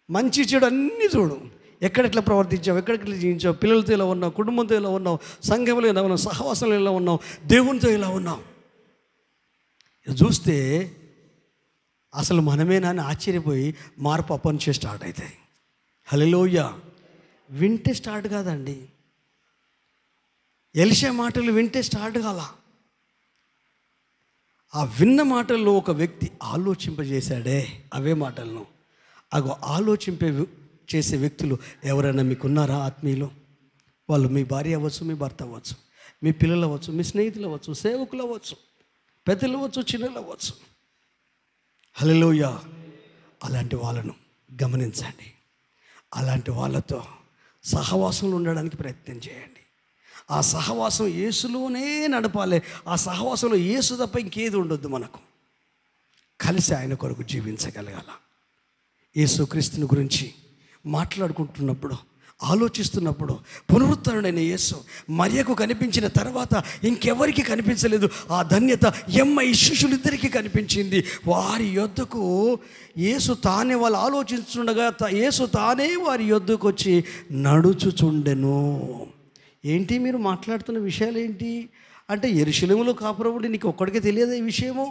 మంచి చెడు అన్నీ చూడు. ఎక్కడెట్లా ప్రవర్తించావు, ఎక్కడెట్లా జీవించావు, పిల్లలతో ఎలా ఉన్నావు, కుటుంబంతో ఎలా ఉన్నావు, సంఘంలో ఎలా ఉన్నావు, సహవాసంలో ఎలా ఉన్నావు, దేవునితో ఎలా ఉన్నావు. చూస్తే అసలు మనమేనా అని ఆశ్చర్యపోయి మార్పు అప్పటి నుంచే స్టార్ట్ అవుతాయి. హల్లెలూయా. వింటే స్టార్ట్ కాదండి. ఎలీషా మాటలు వింటే స్టార్ట్ కాల. ఆ విన్న మాటల్లో ఒక వ్యక్తి ఆలోచింపజేశాడే అవే మాటలను. చేసే వ్యక్తులు ఎవరైనా మీకున్నారా ఆత్మీయులు? వాళ్ళు మీ భార్య అవ్వచ్చు, మీ భర్త అవ్వచ్చు, మీ పిల్లలు అవ్వచ్చు, మీ స్నేహితులు అవ్వచ్చు, సేవకులు అవ్వచ్చు, పెద్దలు అవ్వచ్చు, చిన్నలు అవ్వచ్చు. హల్లెలూయా. అలాంటి వాళ్ళను గమనించండి. అలాంటి వాళ్ళతో సహవాసంలో ఉండడానికి ప్రయత్నం చేయండి. ఆ సహవాసం యేసులోనే నడపాలి. ఆ సహవాసంలో యేసు తప్ప ఇంకేది ఉండొద్దు. మనకు కలిసి ఆయన కొరకు జీవించగలగాల. యేసుక్రీస్తుని గురించి మాట్లాడుకుంటున్నప్పుడు, ఆలోచిస్తున్నప్పుడు, పునరుద్ధరణైన యేసు మరియకు కనిపించిన తర్వాత ఇంకెవరికి కనిపించలేదు. ఆ ధన్యత శిష్యులిద్దరికీ కనిపించింది. వారి యొద్దకు యేసు తానే, వాళ్ళు ఆలోచిస్తుండగా యేసు తానే వారి యొద్దకు వచ్చి నడుచుచుండెను. ఏంటి మీరు మాట్లాడుతున్న విషయాలు ఏంటి అంటే, యెరూషలేములో కాపురముండి నీకు ఒక్కడికే తెలియదు ఈ విషయము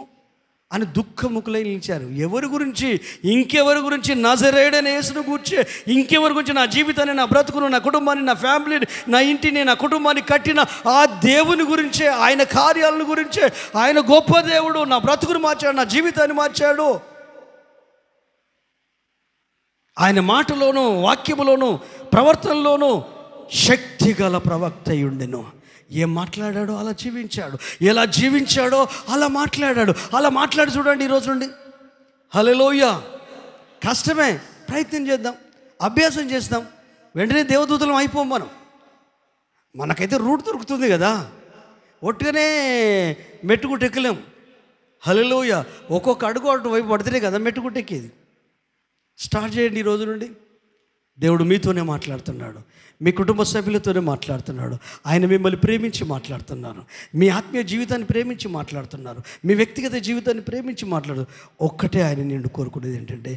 అని దుఃఖముఖులై నిలిచారు. ఎవరి గురించి? ఇంకెవరి గురించి? నజరేయుడైన యేసును గూర్చి. ఇంకెవరి గురించి? నా జీవితాన్ని, నా బ్రతుకును, నా కుటుంబాన్ని, నా ఫ్యామిలీని, నా ఇంటిని, నా కుటుంబాన్ని కట్టిన ఆ దేవుని గురించే, ఆయన కార్యాలను గురించే. ఆయన గొప్ప దేవుడు, నా బ్రతుకును మార్చాడు, నా జీవితాన్ని మార్చాడు. ఆయన మాటలోను, వాక్యములోను, ప్రవర్తనలోను శక్తి గల ప్రవక్త అయ్యుండెను. ఏం మాట్లాడాడో అలా జీవించాడు, ఎలా జీవించాడో అలా మాట్లాడాడు. అలా మాట్లాడి చూడండి ఈరోజు నుండి. హల్లెలూయా. కష్టమే, ప్రయత్నం చేద్దాం, అభ్యాసం చేస్తాం. వెంటనే దేవదూతలం అయిపోం మనం. మనకైతే రూట్ దొరుకుతుంది కదా, ఒట్టుగానే మెట్టుగుట్టు ఎక్కలేం. హల్లెలూయా. ఒక్కొక్క అడుగు అటు వైపు పడితేనే కదా మెట్టుగుట్టు ఎక్కేది. స్టార్ట్ చేయండి ఈ రోజు నుండి. దేవుడు మీతోనే మాట్లాడుతున్నాడు, మీ కుటుంబ సభ్యులతోనే మాట్లాడుతున్నాడు. ఆయన మిమ్మల్ని ప్రేమించి మాట్లాడుతున్నారు, మీ ఆత్మీయ జీవితాన్ని ప్రేమించి మాట్లాడుతున్నారు, మీ వ్యక్తిగత జీవితాన్ని ప్రేమించి మాట్లాడు. ఒక్కటే ఆయన నిన్ను కోరుకునేది ఏంటంటే,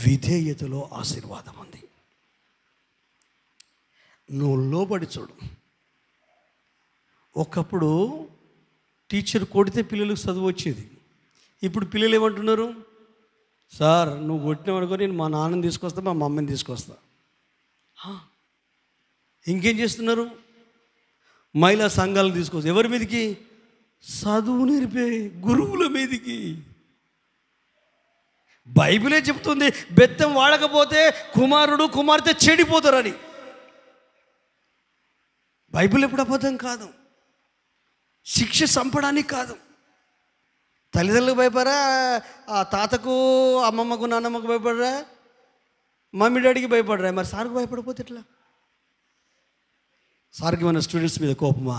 విధేయతలో ఆశీర్వాదం ఉంది. నువ్వు లోబడి చూడు. ఒకప్పుడు టీచర్ కొడితే పిల్లలకు చదువు వచ్చేది. ఇప్పుడు పిల్లలు ఏమంటున్నారు? సార్ నువ్వు కొట్టినావనుకో, నేను మా నాన్నని తీసుకొస్తా, మా మమ్మీని తీసుకొస్తా. ఇంకేం చేస్తున్నారు? మహిళా సంఘాలను తీసుకొస్తా. ఎవరి మీదకి? చదువు నేర్పే గురువుల మీదకి. బైబిలే చెప్తుంది, బెత్తం వాడకపోతే కుమారుడు కుమార్తె చెడిపోతారని. బైబిల్ ఎప్పుడు అబద్ధం కాదు. శిక్ష చంపడానికి కాదు. తల్లిదండ్రులకు భయపడరా? ఆ తాతకు, అమ్మమ్మకు, నాన్నమ్మకు భయపడరా? మమ్మీ డాడీకి భయపడరా? మరి సార్కు భయపడిపోతే ఎట్లా? సార్కి మన స్టూడెంట్స్ మీద కోపమా?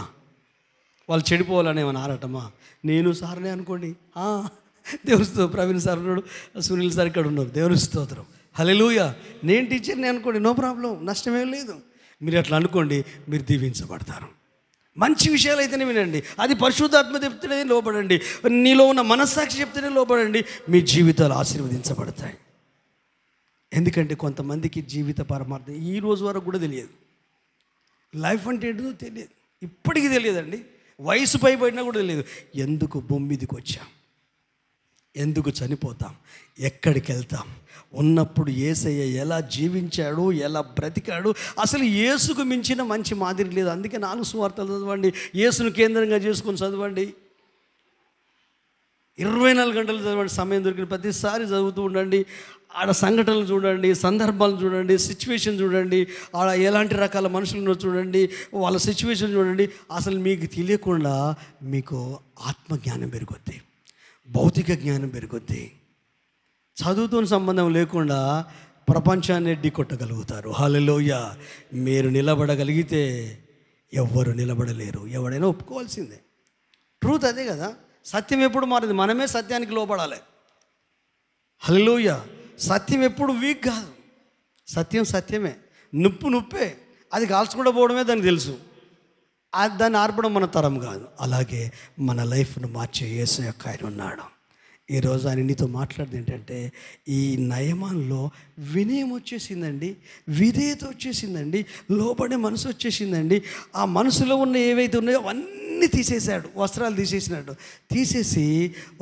వాళ్ళు చెడిపోవాలని ఏమైనా ఆరాటమా? నేను సార్నే అనుకోండి. దేవుని స్తోత్రం. ప్రవీణ్ సార్ ఉన్నాడు, సునీల్ సార్ ఇక్కడ ఉన్నారు. దేవుని స్తోత్రం. హల్లెలూయా. నేను టీచర్ని అనుకోండి, నో ప్రాబ్లం, నష్టమేం లేదు. మీరు అట్లా అనుకోండి, మీరు దీవించబడతారు. మంచి విషయాలు అయితేనే వినండి, అది పరిశుద్ధాత్మ చెప్తేనే లోబడండి, నీలో ఉన్న మనస్సాక్షి చెప్తేనే లోబడండి. మీ జీవితాలు ఆశీర్వదించబడతాయి. ఎందుకంటే కొంతమందికి జీవిత పరమార్థం ఈ రోజు వరకు కూడా తెలియదు. లైఫ్ అంటే ఏంటో తెలియదు, ఇప్పటికీ తెలియదండి. వయసు పైబడినా కూడా తెలియదు. ఎందుకు భూమి మీదకి వచ్చాం, ఎందుకు చనిపోతాం, ఎక్కడికి వెళ్తాం, ఉన్నప్పుడు యేసయ్య ఎలా జీవించాడు, ఎలా బ్రతికాడు. అసలు యేసుకు మించిన మంచి మాదిరి లేదు. అందుకే 4 సువార్తలు చదవండి, యేసును కేంద్రంగా చేసుకొని చదవండి. 24 గంటలు చదవండి, సమయం దొరికిన ప్రతిసారి చదువుతూ ఉండండి. ఆడ సంఘటనలు చూడండి, సందర్భాలు చూడండి, సిచ్యువేషన్ చూడండి, ఆడ ఎలాంటి రకాల మనుషులను చూడండి, వాళ్ళ సిచ్యువేషన్ చూడండి. అసలు మీకు తెలియకుండా మీకు ఆత్మజ్ఞానం పెరుగుద్ది, భౌతిక జ్ఞానం పెరుగుద్ది. చదువుతో సంబంధం లేకుండా ప్రపంచాన్ని ఎడ్డి కొట్టగలుగుతారు. హల్లెలూయా. మీరు నిలబడగలిగితే ఎవ్వరు నిలబడలేరు. ఎవడైనా ఒప్పుకోవాల్సిందే. ట్రూత్ అదే కదా. సత్యం ఎప్పుడు మారింది? మనమే సత్యానికి లోబడాలి. హల్లెలూయా. సత్యం ఎప్పుడు వీక్ కాదు. సత్యం సత్యమే, నుప్పు నుప్పే. అది కాల్చకుండా పోవడమే దానికి తెలుసు. దాన్ని ఆర్పడం మన తరం కాదు. అలాగే మన లైఫ్ను మార్చే యేసు యొక్క ఆయన ఉన్నాడు. ఈరోజు ఆయన నీతో మాట్లాడేది ఏంటంటే, ఈ నయమాన్లో వినయం వచ్చేసిందండి, విధేయత వచ్చేసిందండి, లోబడే మనసు వచ్చేసిందండి. ఆ మనసులో ఉన్న ఏవైతే ఉన్నాయో అవన్నీ తీసేశాడు. వస్త్రాలు తీసేసినట్టు తీసేసి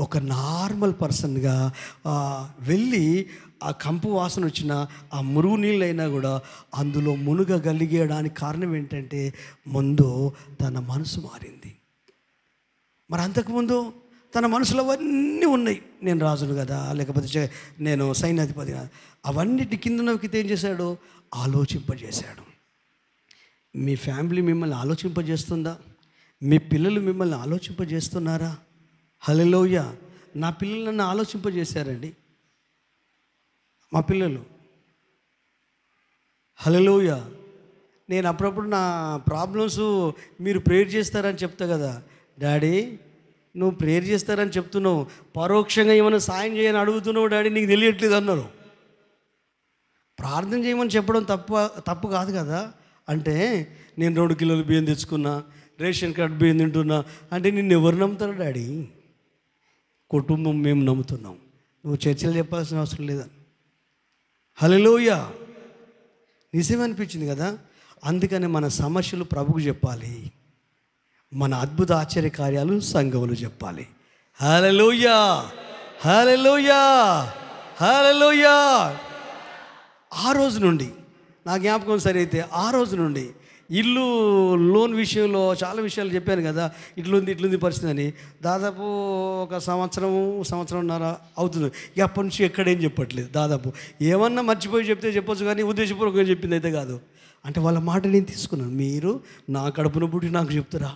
ఒక నార్మల్ పర్సన్గా వెళ్ళి ఆ కంపు వాసన వచ్చిన ఆ మురుగు నీళ్ళైనా కూడా అందులో మునుగగలిగేయడానికి కారణం ఏంటంటే, ముందు తన మనసు మారింది. మరి అంతకుముందు తన మనసులో అవన్నీ ఉన్నాయి. నేను రాజును కదా, లేకపోతే నేను సైన్యాధిపతి కదా, అవన్నిటి కింద నవ్వుకితే ఏం చేశాడు? ఆలోచింపజేశాడు. మీ ఫ్యామిలీ మిమ్మల్ని ఆలోచింపజేస్తుందా? మీ పిల్లలు మిమ్మల్ని ఆలోచింపజేస్తున్నారా? హల్లెలూయా. నా పిల్లలు నన్ను ఆలోచింపజేశారండి, మా పిల్లలు. హల్లెలూయా. నేను అప్పుడప్పుడు నా ప్రాబ్లమ్స్ మీరు ప్రేయర్ చేస్తారని చెప్తా కదా, డాడీ నువ్వు ప్రేయర్ చేస్తారని చెప్తున్నావు, పరోక్షంగా ఏమైనా సాయం చేయని అడుగుతున్నావు డాడీ, నీకు తెలియట్లేదు అన్నారు. ప్రార్థన చేయమని చెప్పడం తప్పు కాదు కదా. అంటే నేను 2 కిలోలు బియ్యం తెచ్చుకున్నా, రేషన్ కార్డు బియ్యం తింటున్నా అంటే నిన్ను ఎవరు నమ్ముతారు డాడీ? కుటుంబం మేము నమ్ముతున్నాం, నువ్వు చర్చలు చెప్పాల్సిన అవసరం లేదని. హల్లెలూయా. నిజమనిపించింది కదా. అందుకని మన సమస్యలు ప్రభువుకు చెప్పాలి, మన అద్భుత ఆశ్చర్య కార్యాలు సంఘములు చెప్పాలి. హల్లెలూయా. హల్లెలూయా, హల్లెలూయా. ఆ రోజు నుండి నా జ్ఞాపకం సరైతే ఆ రోజు నుండి ఇల్లు లోన్ విషయంలో చాలా విషయాలు చెప్పాను కదా, ఇట్లుంది పరిస్థితి అని. దాదాపు ఒక సంవత్సరంన్నర అవుతుంది. ఇక అప్పటి నుంచి ఎక్కడేం చెప్పట్లేదు. దాదాపు ఏమన్నా మర్చిపోయి చెప్తే చెప్పొచ్చు, కానీ ఉద్దేశపూర్వకంగా చెప్పింది అయితే కాదు. అంటే వాళ్ళ మాట నేను తీసుకున్నాను. మీరు నా కడుపున పుట్టి నాకు చెప్తారా?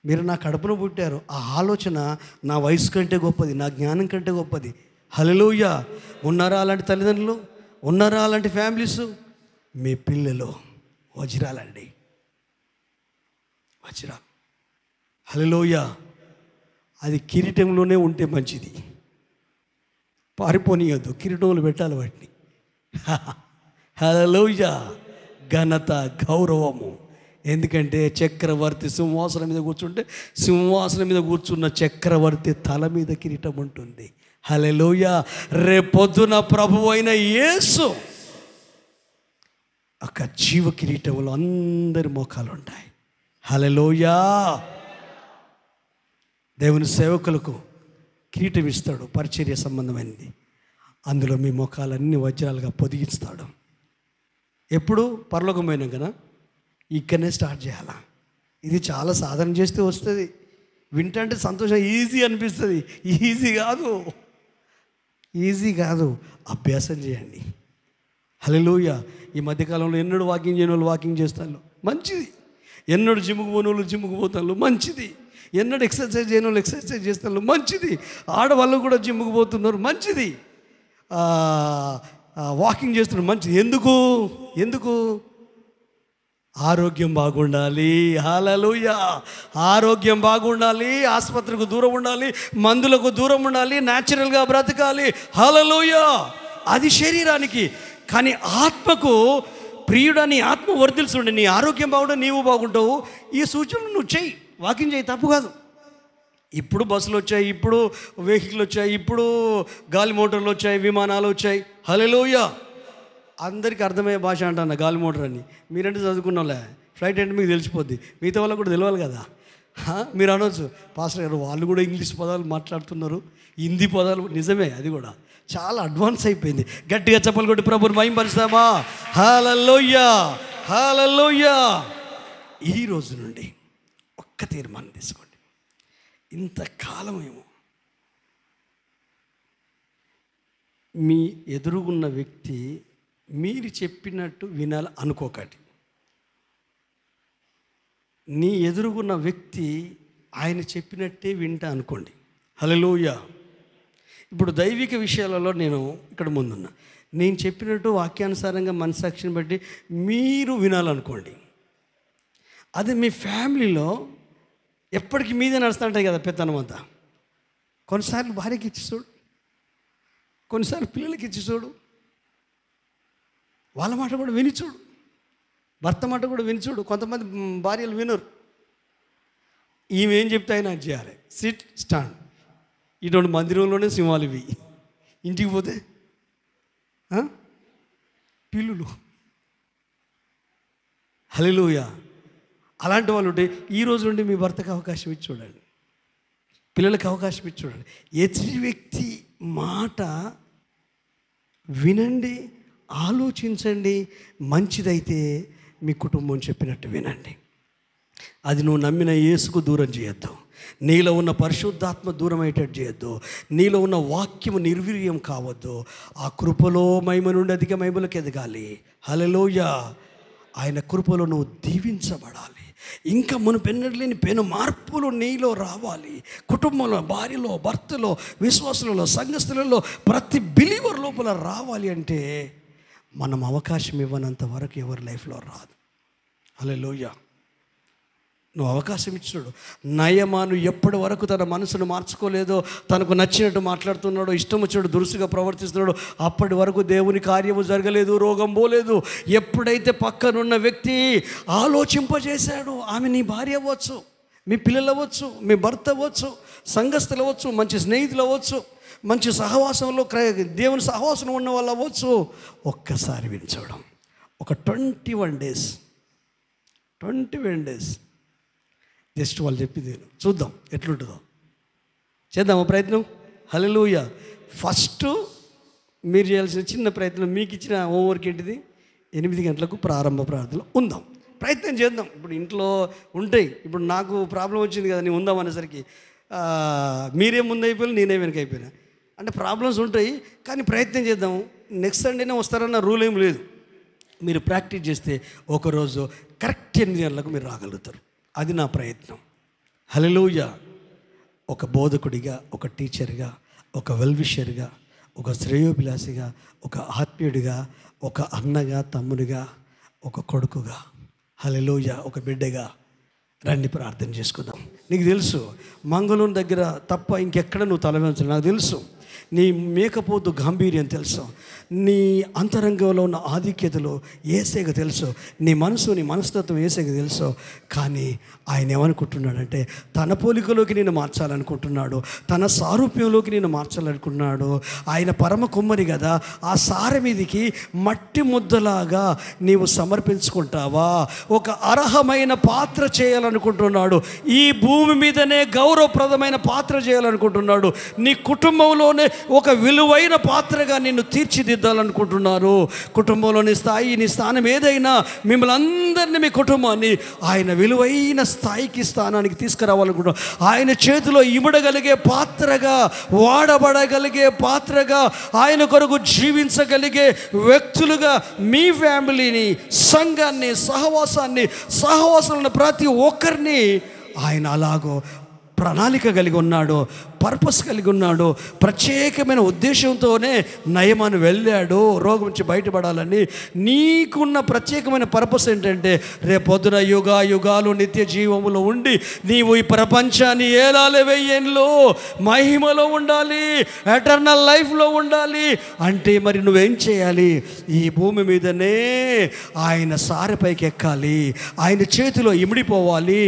మీరు నా కడుపున పుట్టారు. ఆ ఆలోచన నా వయసు కంటే గొప్పది, నా జ్ఞానం కంటే గొప్పది. హల్లెలూయా. ఉన్నారా అలాంటి తల్లిదండ్రులు? ఉన్నారా అలాంటి ఫ్యామిలీస్? మీ పిల్లలు వజ్రాలండి, వజ్రాలు. హల్లెలూయా. అది కిరీటంలోనే ఉంటే మంచిది, పారిపోనీయద్దు, కిరీటంలో పెట్టాలి వాటిని. హల్లెలూయా. ఘనత, గౌరవము. ఎందుకంటే చక్రవర్తి సింహాసనం మీద కూర్చుంటే సింహాసనం మీద కూర్చున్న చక్రవర్తి తల మీద కిరీటం ఉంటుంది. హల్లెలూయా. రేపొద్దున ప్రభువు అయిన యేసు ఒక జీవ కిరీటంలో అందరి మోకాలు ఉంటాయి. హల్లెలూయా. దేవుని సేవకులకు కిరీటం ఇస్తాడు, పరిచర్య సంబంధమైనది. అందులో మీ మోకాలన్నీ వజ్రాలుగా పొదిగిస్తాడు. ఎప్పుడు? పరలోకం పోయినాం కదా, ఇక్కడనే స్టార్ట్ చేయాలా. ఇది చాలా సాధన చేస్తే వస్తుంది. వింటంటే సంతోషం, ఈజీ అనిపిస్తుంది. ఈజీ కాదు, అభ్యాసం చేయండి. హల్లెలూయా. ఈ మధ్యకాలంలో ఎన్నడూ వాకింగ్ చేయని వాళ్ళు వాకింగ్ చేస్తారు, మంచిది. ఎన్నడూ జిమ్ముకు పోని వాళ్ళు జిమ్ముకు పోతారు, మంచిది. ఎన్నడూ ఎక్సర్సైజ్ చేయని వాళ్ళు ఎక్సర్సైజ్ చేస్తారు, మంచిది. ఆడవాళ్ళు కూడా జిమ్ముకు పోతున్నారు, మంచిది. వాకింగ్ చేస్తున్నారు, మంచిది. ఎందుకు? ఆరోగ్యం బాగుండాలి. హల్లెలూయా. ఆరోగ్యం బాగుండాలి, ఆసుపత్రికి దూరం ఉండాలి, మందులకు దూరం ఉండాలి, న్యాచురల్గా బ్రతకాలి. హల్లెలూయా. అది శరీరానికి. కానీ ఆత్మకు ప్రియుడని ఆత్మ వర్ధిల్చుండి. నీ ఆరోగ్యం బాగుంటే నీవు బాగుంటావు. ఈ సూచనలు నువ్వు చెయ్యి, వాకింగ్ చేయి, తప్పు కాదు. ఇప్పుడు బస్సులు వచ్చాయి, ఇప్పుడు వెహికల్ వచ్చాయి, ఇప్పుడు గాలి మోటార్లు వచ్చాయి, విమానాలు వచ్చాయి. హల్లెలూయా. అందరికీ అర్థమయ్యే భాష అంటాను గాలి మోటార్ అని. మీరంటే చదువుకున్నాంలే, ఫ్లైట్ అంటే మీకు తెలిసిపోద్ది, మిగతా వాళ్ళకు కూడా తెలియాలి కదా. మీరు అనవచ్చు, పాస్టర్ గారు వాళ్ళు కూడా ఇంగ్లీష్ పదాలు మాట్లాడుతున్నారు, హిందీ పదాలు. నిజమే, అది కూడా చాలా అడ్వాన్స్ అయిపోయింది. గట్టిగా చప్పలు కొట్టి ప్రభువుని మహిమపరుస్తామా? హల్లెలూయా, హల్లెలూయా. ఈ రోజు నుండి ఒక్క తీర్మానం తీసుకోండి. ఇంతకాలం ఏమో మీ ఎదురుగున్న వ్యక్తి మీరు చెప్పినట్టు వినాలి అనుకోకండి. నీ ఎదురుగున్న వ్యక్తి ఆయన చెప్పినట్టే వింటా అనుకోండి. హల్లెలూయా. ఇప్పుడు దైవిక విషయాలలో నేను ఇక్కడ ముందున్నా, నేను చెప్పినట్టు వాక్యానుసారంగా మనసాక్షిని బట్టి మీరు వినాలనుకోండి. అదే మీ ఫ్యామిలీలో ఎప్పటికీ మీదే నడుస్తూ ఉంటాయి కదా పెత్తనం అంతా. కొన్నిసార్లు భార్యకి ఇచ్చి చూడు, కొన్నిసార్లు పిల్లలకి ఇచ్చి చూడు, వాళ్ళ మాట కూడా విని చూడు, భర్త మాట కూడా విని చూడు. కొంతమంది భార్యలు వినరు. ఈమె ఏం చెప్తే ఆయన అది చేయాలి. SIT, stand. ఇటువంటి మందిరంలోనే సింహాలు ఇవి. ఇంటికి పోతే పిల్లులు. హల్లెలూయా. అలాంటి వాళ్ళు ఉంటే ఈ రోజు నుండి మీ భర్తకు అవకాశం ఇచ్చి చూడండి, పిల్లలకు అవకాశం ఇచ్చి చూడండి. ఎదుటి వ్యక్తి మాట వినండి, ఆలోచించండి. మంచిదైతే మీ కుటుంబం చెప్పినట్టు వినండి. అది నువ్వు నమ్మిన యేసుకు దూరం చేయొద్దు, నీలో ఉన్న పరిశుద్ధాత్మ దూరం అయ్యేటట్టు చేయొద్దు, నీలో ఉన్న వాక్యము నిర్వీర్యం కావద్దు. ఆ కృపలో మహిమ నుండి అధిక మహిమలకు ఎదగాలి. హల్లెలూయా. ఆయన కృపలో నువ్వు దీవించబడాలి. ఇంకా మునుపెన్నట్లేని పెను మార్పులు నీలో రావాలి. కుటుంబంలో, భార్యలో, భర్తలో, విశ్వాసులలో, సంఘస్థులలో, ప్రతి బిలీవర్ లోపల రావాలి అంటే మనం అవకాశం ఇవ్వనంత వరకు ఎవరి లైఫ్లో రాదు. హల్లెలూయా. నువ్వు అవకాశం ఇచ్చినాడు. నయమాను ఎప్పటి వరకు తన మనసును మార్చుకోలేదో, తనకు నచ్చినట్టు మాట్లాడుతున్నాడో, ఇష్టం వచ్చినట్టు దురుసుగా ప్రవర్తిస్తున్నాడో, అప్పటి వరకు దేవుని కార్యము జరగలేదు, రోగం పోలేదు. ఎప్పుడైతే పక్కనున్న వ్యక్తి ఆలోచింపజేశాడు, ఆమె నీ భార్య అవ్వచ్చు, మీ పిల్లలు అవ్వచ్చు, మీ భర్త అవ్వచ్చు, సంఘస్థులు అవ్వచ్చు, మంచి స్నేహితులు అవ్వచ్చు, మంచి సహవాసంలో దేవుని సహవాసం ఉన్న వాళ్ళు అవ్వచ్చు. ఒక్కసారి వినిచూడడం. ఒక 21 డేస్ జస్ట్ వాళ్ళు చెప్పింది చూద్దాం ఎట్లుంటుందో, చేద్దామా ప్రయత్నం. హల్లెలూయా. ఫస్ట్ మీరు చేయాల్సిన చిన్న ప్రయత్నం, మీకు ఇచ్చిన హోంవర్క్ ఏంటిది? 8 గంటలకు ప్రారంభ ప్రార్థనలో ఉందాం, ప్రయత్నం చేద్దాం. ఇప్పుడు ఇంట్లో ఉంటాయి, ఇప్పుడు నాకు ప్రాబ్లం వచ్చింది కదా, నేను ఉందాం అనేసరికి మీరే ముందు అయిపోయినా నేనే వెనక అయిపోయినా, అంటే ప్రాబ్లమ్స్ ఉంటాయి. కానీ ప్రయత్నం చేద్దాం. నెక్స్ట్ సండేనే వస్తారన్న రూల్ ఏం లేదు. మీరు ప్రాక్టీస్ చేస్తే ఒకరోజు కరెక్ట్ 8 గంటలకు మీరు రాగలుగుతారు. అది నా ప్రయత్నం. హల్లెలూయా. ఒక బోధకుడిగా, ఒక టీచర్గా, ఒక వెల్విషర్గా, ఒక శ్రేయోభిలాషిగా, ఒక ఆత్మీయుడిగా, ఒక అన్నగా, తమ్ముడిగా, ఒక కొడుకుగా, హల్లెలూయా, ఒక బిడ్డగా రండి ప్రార్థన చేసుకుందాం. నీకు తెలుసు మంగళూరు దగ్గర తప్ప ఇంకెక్కడ నువ్వు తల వంచలేవు. నాకు తెలుసు నీ మేకపోతు గాంభీర్యం తెలుసు, నీ అంతరంగంలో ఉన్న ఆధిక్యతలు యేసేకు తెలుసు, నీ మనసు, నీ మనస్తత్వం యేసేకు తెలుసు. కానీ ఆయన ఏమనుకుంటున్నాడంటే తన పోలికలోకి నేను మార్చాలనుకుంటున్నాడు, తన సారూప్యంలోకి నేను మార్చాలనుకుంటున్నాడు. ఆయన పరమ కుమ్మరి కదా, ఆ సారె మీదికి మట్టి ముద్దలాగా నీవు సమర్పించుకుంటావా? ఒక అర్హమైన పాత్ర చేయాలనుకుంటున్నాడు. ఈ భూమి మీదనే గౌరవప్రదమైన పాత్ర చేయాలనుకుంటున్నాడు. నీ కుటుంబంలోనే ఒక విలువైన పాత్రగా నిన్ను తీర్చిదిద్దాలనుకుంటున్నారు. కుటుంబంలోని స్థాయి, నీ స్థానం ఏదైనా, మిమ్మల్ని అందరినీ, మీ కుటుంబాన్ని ఆయన విలువైన స్థాయికి, స్థానానికి తీసుకురావాలనుకుంటున్నారు. ఆయన చేతిలో ఇమడగలిగే పాత్రగా, వాడబడగలిగే పాత్రగా, ఆయన కొరకు జీవించగలిగే వ్యక్తులుగా మీ ఫ్యామిలీని, సంఘాన్ని, సహవాసాలను ప్రతి ఒక్కరిని ఆయన అలాగో ప్రణాళిక కలిగి ఉన్నాడు, పర్పస్ కలిగి ఉన్నాడు. ప్రత్యేకమైన ఉద్దేశంతోనే నయమాను వెళ్ళాడు రోగం నుంచి బయటపడాలని. నీకున్న ప్రత్యేకమైన పర్పస్ ఏంటంటే రేపొద్దున యుగాలు నిత్య జీవములో ఉండి నీవు ఈ ప్రపంచాన్ని ఏలాలి, 1000 ఏళ్ళు మహిమలో ఉండాలి, ఎటర్నల్ లైఫ్లో ఉండాలి. అంటే మరి నువ్వేం చేయాలి? ఈ భూమి మీదనే ఆయన సారెపైకి ఎక్కాలి, ఆయన చేతిలో ఇమిడిపోవాలి,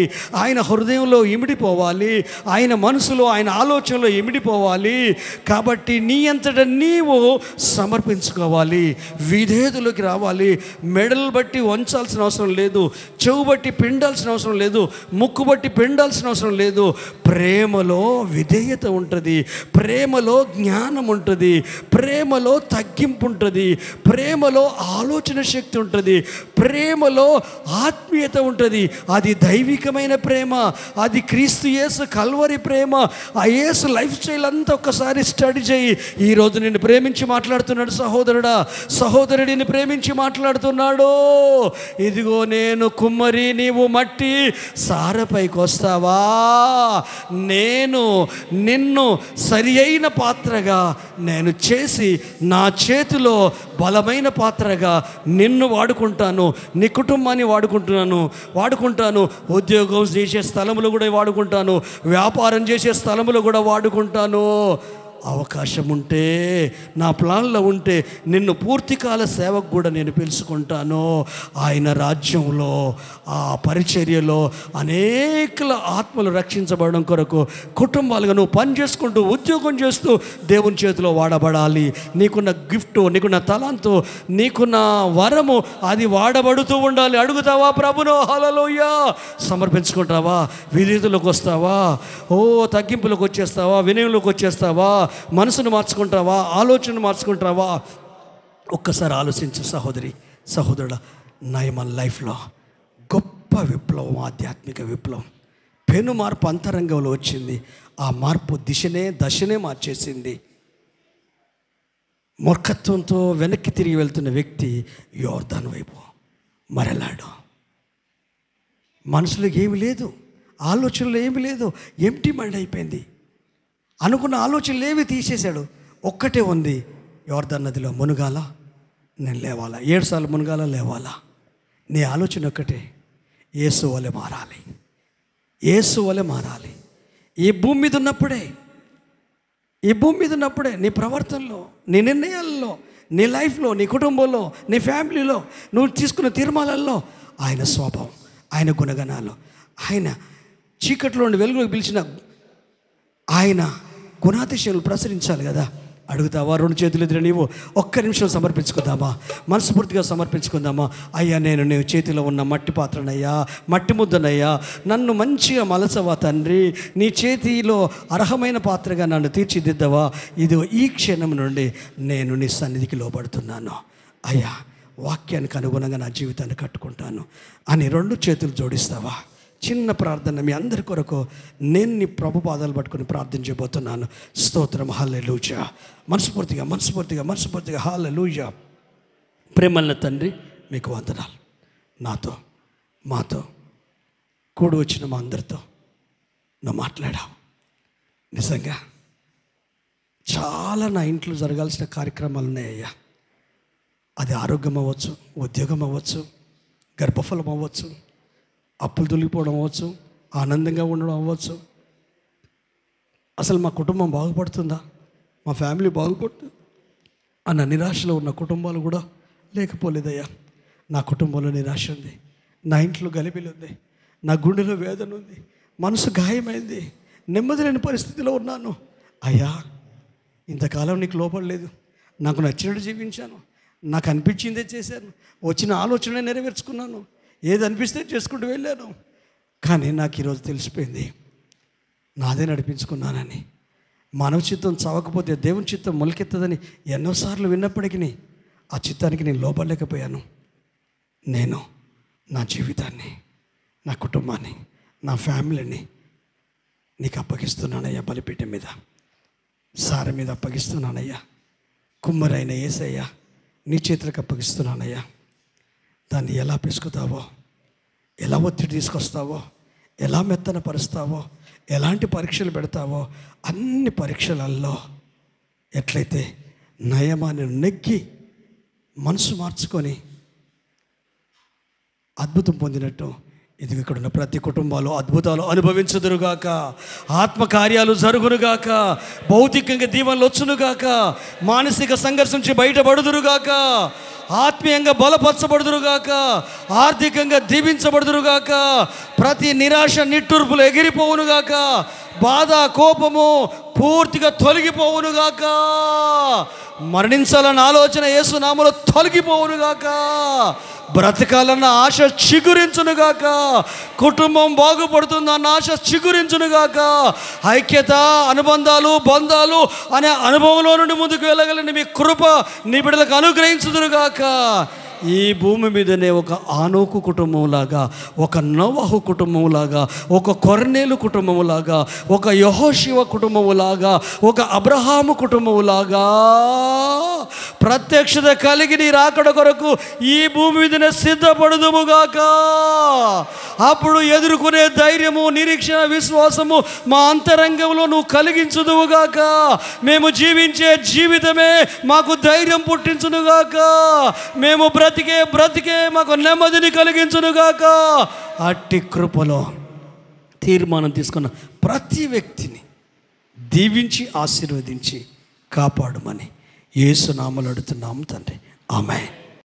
ఆయన హృదయంలో ఇమిడిపోవాలి, ఆయన మనసులో, ఆయన ఆలోచనలో ఇమిడిపోవాలి. కాబట్టి నీ అంతటా నీవు సమర్పించుకోవాలి, విధేయతలోకి రావాలి. మెడలు బట్టి వంచాల్సిన అవసరం లేదు, చెవు బట్టి పిండాల్సిన అవసరం లేదు, ముక్కు బట్టి పిండాల్సిన అవసరం లేదు. ప్రేమలో విధేయత ఉంటుంది, ప్రేమలో జ్ఞానం ఉంటుంది, ప్రేమలో తగ్గింపు ఉంటుంది, ప్రేమలో ఆలోచన శక్తి ఉంటుంది, ప్రేమలో ఆత్మీయత ఉంటుంది. అది దైవికమైన ప్రేమ, అది క్రీస్తు యేసు కల్వరి ప్రేమ. ఆ యేసు లైఫ్ స్టైల్ అంతా ఒక్కసారి స్టడీ చేయి. ఈరోజు నిన్ను ప్రేమించి మాట్లాడుతున్నాడు సహోదరుడా, సహోదరుడిని ప్రేమించి మాట్లాడుతున్నాడు. ఇదిగో నేను కుమ్మరి, నీవు మట్టి, సారపైకి వస్తావా? నేను నిన్ను సరి అయిన పాత్రగా నేను చేసి నా చేతిలో బలమైన పాత్రగా నిన్ను వాడుకుంటాను, నీ కుటుంబాన్ని వాడుకుంటాను, ఉద్యోగం చేసే స్థలంలో కూడా వాడుకుంటాను, వ్యాపారం చేసే స్థలంలో కూడా వాడుకుంటాను. అవకాశం ఉంటే, నా ప్లాన్లో ఉంటే నిన్ను పూర్తికాల సేవకు కూడా నేను పిలుచుకుంటాను. ఆయన రాజ్యంలో, ఆ పరిచర్యలో అనేక ఆత్మలు రక్షించబడడం కొరకు కుటుంబాలుగా నువ్వు పని చేసుకుంటూ, ఉద్యోగం చేస్తూ దేవుని చేతిలో వాడబడాలి. నీకున్న గిఫ్ట్, నీకున్న తలాంతు, నీకున్న వరము అది వాడబడుతూ ఉండాలి. అడుగుతావా ప్రభును? హల్లెలూయా. సమర్పించుకుంటావా? విధేయతలోకి వస్తావా? తగ్గింపులోకి వచ్చేస్తావా? వినయంలోకి వచ్చేస్తావా? మనసును మార్చుకుంటావా? ఆలోచన మార్చుకుంటావా? ఒక్కసారి ఆలోచించు సహోదరి, సహోదరుడా. నయమాన్ లైఫ్లో గొప్ప విప్లవం, ఆధ్యాత్మిక విప్లవం, పెను మార్పు అంతరంగంలో వచ్చింది. ఆ మార్పు దశనే మార్చేసింది. మూర్ఖత్వంతో వెనక్కి తిరిగి వెళ్తున్న వ్యక్తి యోర్దాను వైపు మరలాడు. మనసులో ఏమి లేదు, ఆలోచనలో ఏమి లేదు, ఎంప్టీ మైండ్ అయిపోయింది. అనుకున్న ఆలోచనలు ఏవి తీసేశాడు. ఒక్కటే ఉంది, యోర్దాను నదిలో మునగాల, నేను లేవాలా, 7 సార్లు మునగాల, లేవాలా. నీ ఆలోచన ఒక్కటే, యేసు వలె మారాలి, యేసు వలె మారాలి. ఈ భూమి మీద ఉన్నప్పుడే నీ ప్రవర్తనలో, నీ నిర్ణయాల్లో, నీ లైఫ్లో, నీ కుటుంబంలో, నీ ఫ్యామిలీలో నువ్వు తీసుకున్న తీర్మానాల్లో ఆయన స్వభావం, ఆయన గుణగణాలు, ఆయన చీకట్లో నుండి వెలుగులోకి పిలిచిన ఆయన గుణాతిశయాలు ప్రసరించాలి కదా. అడుగుతావా? 2 చేతులు ఎదురు నీవు ఒక్క నిమిషం సమర్పించుకుందామా? మనస్ఫూర్తిగా సమర్పించుకుందామా? అయ్యా, నేను నీ చేతిలో ఉన్న మట్టి పాత్రనయ్యా, మట్టి ముద్దనయ్యా, నన్ను మంచిగా మలచవా తండ్రి, నీ చేతిలో అర్హమైన పాత్రగా నన్ను తీర్చిదిద్దవా. ఇది ఈ క్షణం నుండి నేను నీ సన్నిధికి లోబడుతున్నాను అయ్యా, వాక్యానికి అనుగుణంగా నా జీవితాన్ని కట్టుకుంటాను అని 2 చేతులు జోడిస్తావా? చిన్న ప్రార్థన మీ అందరి కొరకు నేను నీ ప్రభు పాదాలు పట్టుకుని ప్రార్థించబోతున్నాను. స్తోత్రం, హల్లెలూయా. మనస్ఫూర్తిగా హల్లెలూయా. ప్రేమల తండ్రి, మీకు వందనాలు. నాతో మాతో కూడి వచ్చిన మా అందరితో నువ్వు మాట్లాడావు. నిజంగా చాలా నా ఇంట్లో జరగాల్సిన కార్యక్రమాలు ఉన్నాయ్యా. అది ఆరోగ్యం అవ్వచ్చు, ఉద్యోగం అవ్వచ్చు, గర్భఫలం అవ్వచ్చు, అప్పులు తొలగిపోవడం అవ్వచ్చు, ఆనందంగా ఉండడం అవ్వచ్చు. అసలు మా కుటుంబం బాగుపడుతుందా, మా ఫ్యామిలీ బాగుపడుతుంది అన్న నిరాశలో ఉన్న కుటుంబాలు కూడా లేకపోలేదయ్యా. నా కుటుంబంలో నిరాశ ఉంది, నా ఇంట్లో గలిబిలి ఉంది, నా గుండెలో వేదన ఉంది, మనసు గాయమైంది, నెమ్మది లేని పరిస్థితిలో ఉన్నాను. అయ్యా, ఇంతకాలం నీకు లోపడలేదు, నాకు నచ్చినట్టు జీవించాను, నాకు అనిపించిందే చేశాను, వచ్చిన ఆలోచన నెరవేర్చుకున్నాను, ఏది అనిపిస్తే చేసుకుంటూ వెళ్ళాను. కానీ నాకు ఈరోజు తెలిసిపోయింది, నాదే నడిపించుకున్నానని. మానవ చిత్తం చావకపోతే దేవుని చిత్తం మొలకెత్తదని ఎన్నోసార్లు విన్నప్పటికీ ఆ చిత్తానికి నేను లోపడలేకపోయాను. నేను నా జీవితాన్ని, నా కుటుంబాన్ని, నా ఫ్యామిలీని నీకు అప్పగిస్తున్నానయ్యా. బలిపీఠం మీద, సార మీద అప్పగిస్తున్నానయ్యా. కుమ్మరైన యేసయ్యా, నీ చేతులకు అప్పగిస్తున్నానయ్యా. దాన్ని ఎలా పిసుకుతావో, ఎలా ఒత్తిడి తీసుకొస్తావో, ఎలా మెత్తన పరుస్తావో, ఎలాంటి పరీక్షలు పెడతావో, అన్ని పరీక్షలలో ఎట్లయితే నయమాన్ని నెగ్గి మనసు మార్చుకొని అద్భుతం పొందినట్టు, ఇది ఇక్కడ ఉన్న ప్రతి కుటుంబాలు అద్భుతాలు అనుభవించుదురుగాక, ఆత్మకార్యాలు జరుగునుగాక, భౌతికంగా దీవెనలు వచ్చునుగాక, మానసిక సంఘర్షణ నుంచి బయటపడుదురుగాక, ఆత్మీయంగా బలపరచబడుదురుగాక, ఆర్థికంగా దీవించబడుదురుగాక, ప్రతి నిరాశ నిట్టూర్పులు ఎగిరిపోవునుగాక, బాధ కోపము పూర్తిగా తొలగిపోవునుగాక, మరణించాలన్న ఆలోచన యేసు నామములో తొలగిపోవునుగాక, బ్రతకాలన్న ఆశ చిగురించునుగాక, కుటుంబం బాగుపడుతుందన్న ఆశ చిగురించునుగాక, ఐక్యత, అనుబంధాలు, బంధాలు అనే అనుభవంలో నుండి ముందుకు వెళ్ళగలని మీ కృప నీ బిడ్డలకు అనుగ్రహించుదురుగాక. ఈ భూమి మీదనే ఒక ఆనోకు కుటుంబంలాగా, ఒక నోవహు కుటుంబంలాగా, ఒక కొర్నేలు కుటుంబంలాగా, ఒక యెహోషువ కుటుంబంలాగా, ఒక అబ్రహాము కుటుంబంలాగా ప్రత్యక్షత కలిగి నీ రాకడ కొరకు ఈ భూమి మీదనే సిద్ధపడుదుముగాక. అప్పుడు ఎదుర్కొనే ధైర్యము, నిరీక్షణ, విశ్వాసము మా అంతరంగంలో నువ్వు కలిగించుదువుగాక. మేము జీవించే జీవితమే మాకు ధైర్యం పుట్టించునుగాక. మేము బ్రతికే మాకు నెమ్మదిని కలిగించునుగాక. అట్టి కృపలో తీర్మానం తీసుకున్న ప్రతి వ్యక్తిని దీవించి ఆశీర్వదించి కాపాడమని యేసు నామములో అడుగుతున్నాము తండ్రి. ఆమేన్.